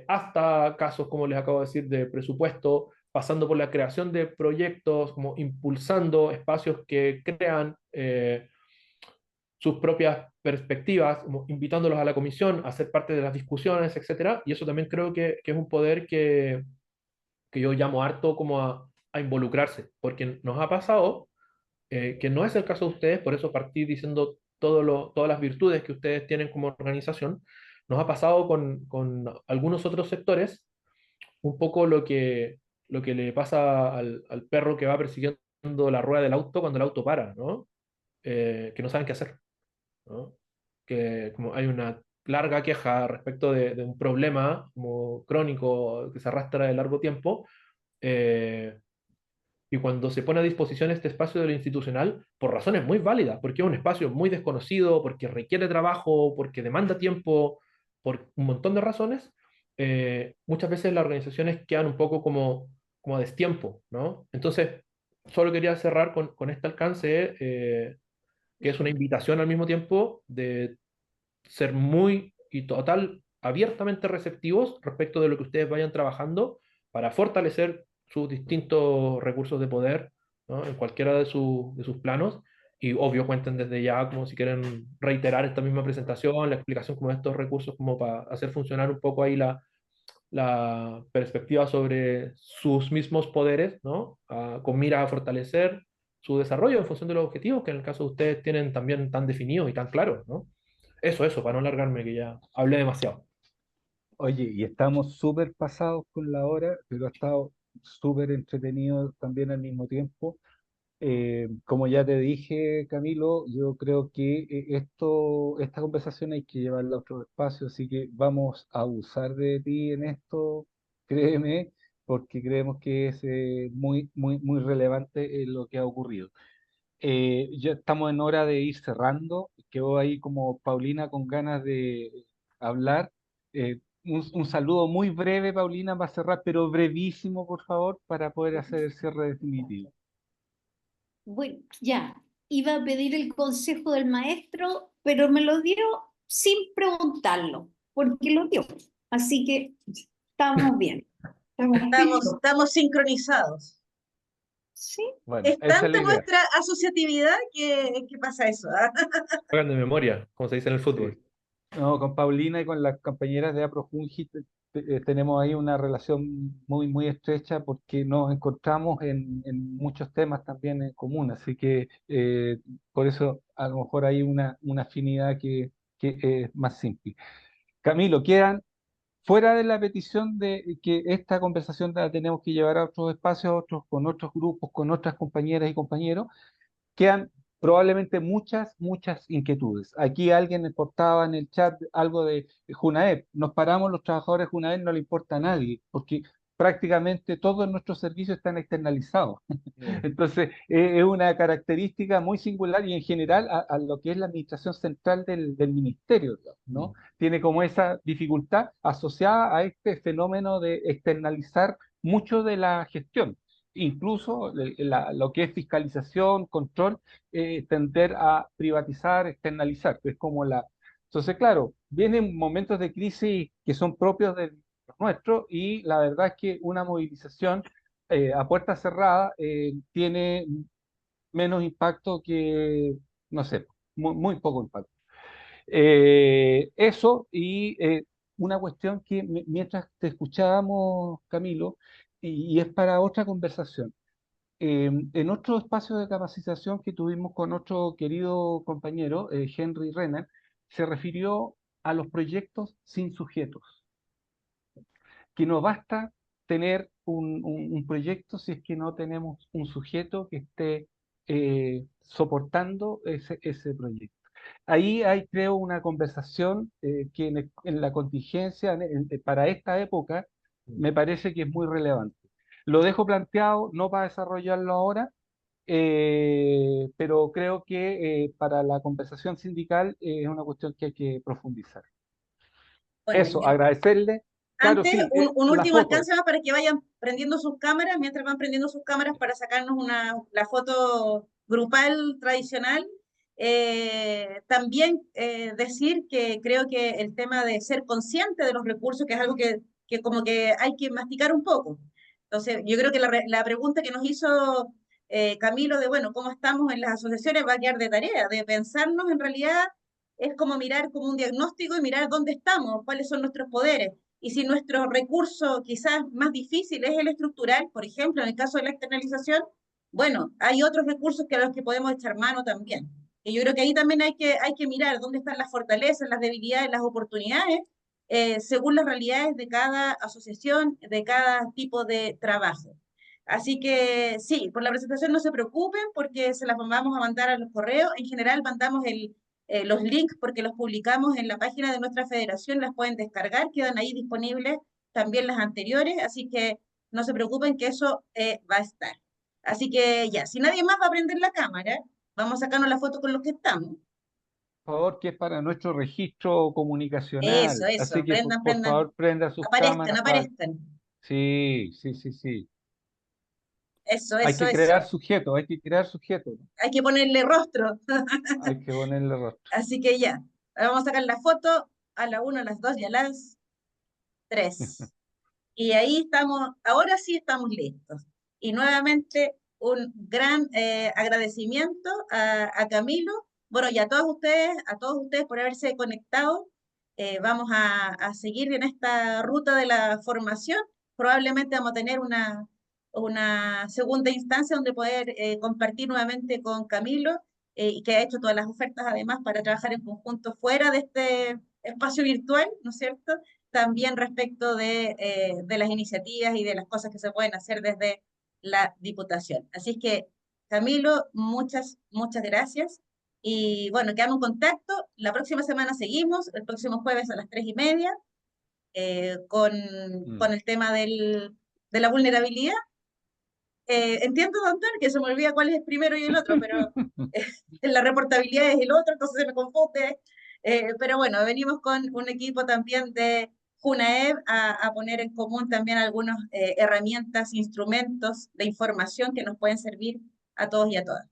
hasta casos, como les acabo de decir, de presupuesto, pasando por la creación de proyectos, como impulsando espacios que crean sus propias perspectivas, como invitándolos a la comisión a ser parte de las discusiones, etcétera. Y eso también creo que es un poder que yo llamo harto como a involucrarse, porque nos ha pasado, que no es el caso de ustedes, por eso partí diciendo todas las virtudes que ustedes tienen como organización. Nos ha pasado con algunos otros sectores un poco lo que le pasa al perro que va persiguiendo la rueda del auto cuando el auto para, ¿no? Que no saben qué hacer, ¿no? Que como hay una larga queja respecto de un problema como crónico que se arrastra de largo tiempo, eh, y cuando se pone a disposición este espacio de lo institucional, por razones muy válidas, porque es un espacio muy desconocido, porque requiere trabajo, porque demanda tiempo, por un montón de razones, muchas veces las organizaciones quedan un poco como a destiempo, ¿no? Entonces, solo quería cerrar con este alcance, que es una invitación al mismo tiempo de ser muy y total, abiertamente receptivos respecto de lo que ustedes vayan trabajando para fortalecer sus distintos recursos de poder, ¿no? En cualquiera de sus planos. Y obvio, cuenten desde ya como si quieren reiterar esta misma presentación, la explicación como de estos recursos, como para hacer funcionar un poco ahí la perspectiva sobre sus mismos poderes, ¿no? Con mira a fortalecer su desarrollo en función de los objetivos que en el caso de ustedes tienen también tan definidos y tan claros, ¿no? Eso, para no alargarme, que ya hablé demasiado. Oye, y estamos súper pasados con la hora, pero ha estado súper entretenido también al mismo tiempo. Como ya te dije, Camilo, yo creo que esta conversación hay que llevarla a otro espacio, así que vamos a abusar de ti en esto, créeme, porque creemos que es muy, muy, muy relevante lo que ha ocurrido. Ya estamos en hora de ir cerrando. Quedó ahí como Paulina con ganas de hablar. Un saludo muy breve, Paulina, para cerrar, pero brevísimo, por favor, para poder hacer el cierre definitivo. Bueno, ya, iba a pedir el consejo del maestro, pero me lo dio sin preguntarlo, porque lo dio. Así que estamos bien. Estamos bien. Estamos sincronizados. Sí, Bueno, Es esa es la tanta idea. nuestra asociatividad que pasa eso, ¿ah? Juegan de memoria, como se dice en el Sí. fútbol. No, con Paulina y con las compañeras de Aprofungi tenemos ahí una relación muy, muy estrecha porque nos encontramos en muchos temas también en común, así que por eso a lo mejor hay una afinidad que es más simple. Camilo, quedan fuera de la petición de que esta conversación la tenemos que llevar a otros espacios, con otros grupos, con otras compañeras y compañeros, quedan probablemente muchas, muchas inquietudes. Aquí alguien portaba en el chat algo de Junaep. Nos paramos los trabajadores de Junaep, no le importa a nadie, porque prácticamente todos nuestros servicios están externalizados. Entonces, es una característica muy singular y en general a lo que es la administración central del ministerio, ¿no? Tiene como esa dificultad asociada a este fenómeno de externalizar mucho de la gestión, incluso lo que es fiscalización, control, tender a privatizar, externalizar, que es como la... Entonces, claro, vienen momentos de crisis que son propios de los nuestros y la verdad es que una movilización a puerta cerrada tiene menos impacto que, no sé, muy, muy poco impacto. Eso y una cuestión que mientras te escuchábamos, Camilo, y es para otra conversación. En otro espacio de capacitación que tuvimos con otro querido compañero, Henry Renner, se refirió a los proyectos sin sujetos, que no basta tener un proyecto si es que no tenemos un sujeto que esté soportando ese proyecto. Ahí hay, creo, una conversación que en la contingencia para esta época me parece que es muy relevante. Lo dejo planteado, no para desarrollarlo ahora, pero creo que para la conversación sindical es una cuestión que hay que profundizar. Bueno, Eso, agradecerle. Claro, antes, sí, un la último foto. alcance más para que vayan prendiendo sus cámaras, mientras van prendiendo sus cámaras para sacarnos la foto grupal tradicional. También decir que creo que el tema de ser consciente de los recursos, que es algo que como que hay que masticar un poco. Entonces, yo creo que la pregunta que nos hizo Camilo de, bueno, ¿cómo estamos en las asociaciones? Va a quedar de tarea, de pensarnos en realidad, es como mirar como un diagnóstico y mirar dónde estamos, cuáles son nuestros poderes. Y si nuestro recurso quizás más difícil es el estructural, por ejemplo, en el caso de la externalización, bueno, hay otros recursos que a los que podemos echar mano también. Y yo creo que ahí también hay que mirar dónde están las fortalezas, las debilidades, las oportunidades, según las realidades de cada asociación, de cada tipo de trabajo. Así que sí, por la presentación no se preocupen porque se las vamos a mandar a los correos. En general mandamos los links, porque los publicamos en la página de nuestra federación, las pueden descargar, quedan ahí disponibles también las anteriores, así que no se preocupen que eso va a estar. Así que ya, si nadie más va a prender la cámara, vamos a sacarnos la foto con los que estamos. Por favor, que es para nuestro registro comunicacional. Así Eso, que prendan, por prendan, favor prenda sus aparezcan, cámaras para... aparezcan. Sí, sí, sí, sí. Eso, Hay eso, que eso. crear sujetos, hay que crear sujetos. Hay que ponerle rostro. Hay que ponerle rostro. Así que ya, vamos a sacar la foto a la 1, a las 2 y a las 3. Y ahí estamos, ahora sí estamos listos. Y nuevamente un gran agradecimiento a Camilo, bueno, y a todos ustedes por haberse conectado. Vamos a seguir en esta ruta de la formación. Probablemente vamos a tener una segunda instancia donde poder compartir nuevamente con Camilo, y que ha hecho todas las ofertas además para trabajar en conjunto fuera de este espacio virtual, ¿no es cierto? También respecto de las iniciativas y de las cosas que se pueden hacer desde la Diputación. Así es que, Camilo, muchas, muchas gracias. Y bueno, quedamos en contacto. La próxima semana seguimos, el próximo jueves a las 3:30, con el tema de la vulnerabilidad. Entiendo, doctor, que se me olvida cuál es el primero y el otro, pero la reportabilidad es el otro, entonces se me confunde. Pero bueno, venimos con un equipo también de JUNAEB a poner en común también algunas herramientas, instrumentos de información que nos pueden servir a todos y a todas.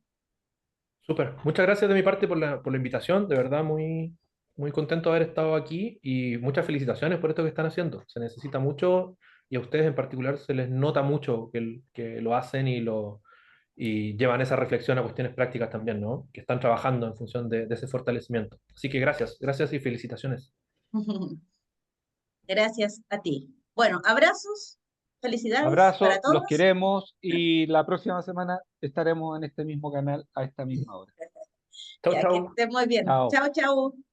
Súper. Muchas gracias de mi parte por la invitación. De verdad, muy, muy contento de haber estado aquí y muchas felicitaciones por esto que están haciendo. Se necesita mucho y a ustedes en particular se les nota mucho que lo hacen y llevan esa reflexión a cuestiones prácticas también, ¿no? Que están trabajando en función de ese fortalecimiento. Así que gracias, gracias y felicitaciones. Gracias a ti. Bueno, abrazos, felicidades para Abrazo, los todos. queremos y la próxima semana estaremos en este mismo canal a esta misma hora. Chau, Ya que chau. estén muy bien. Chao. Chao, chao.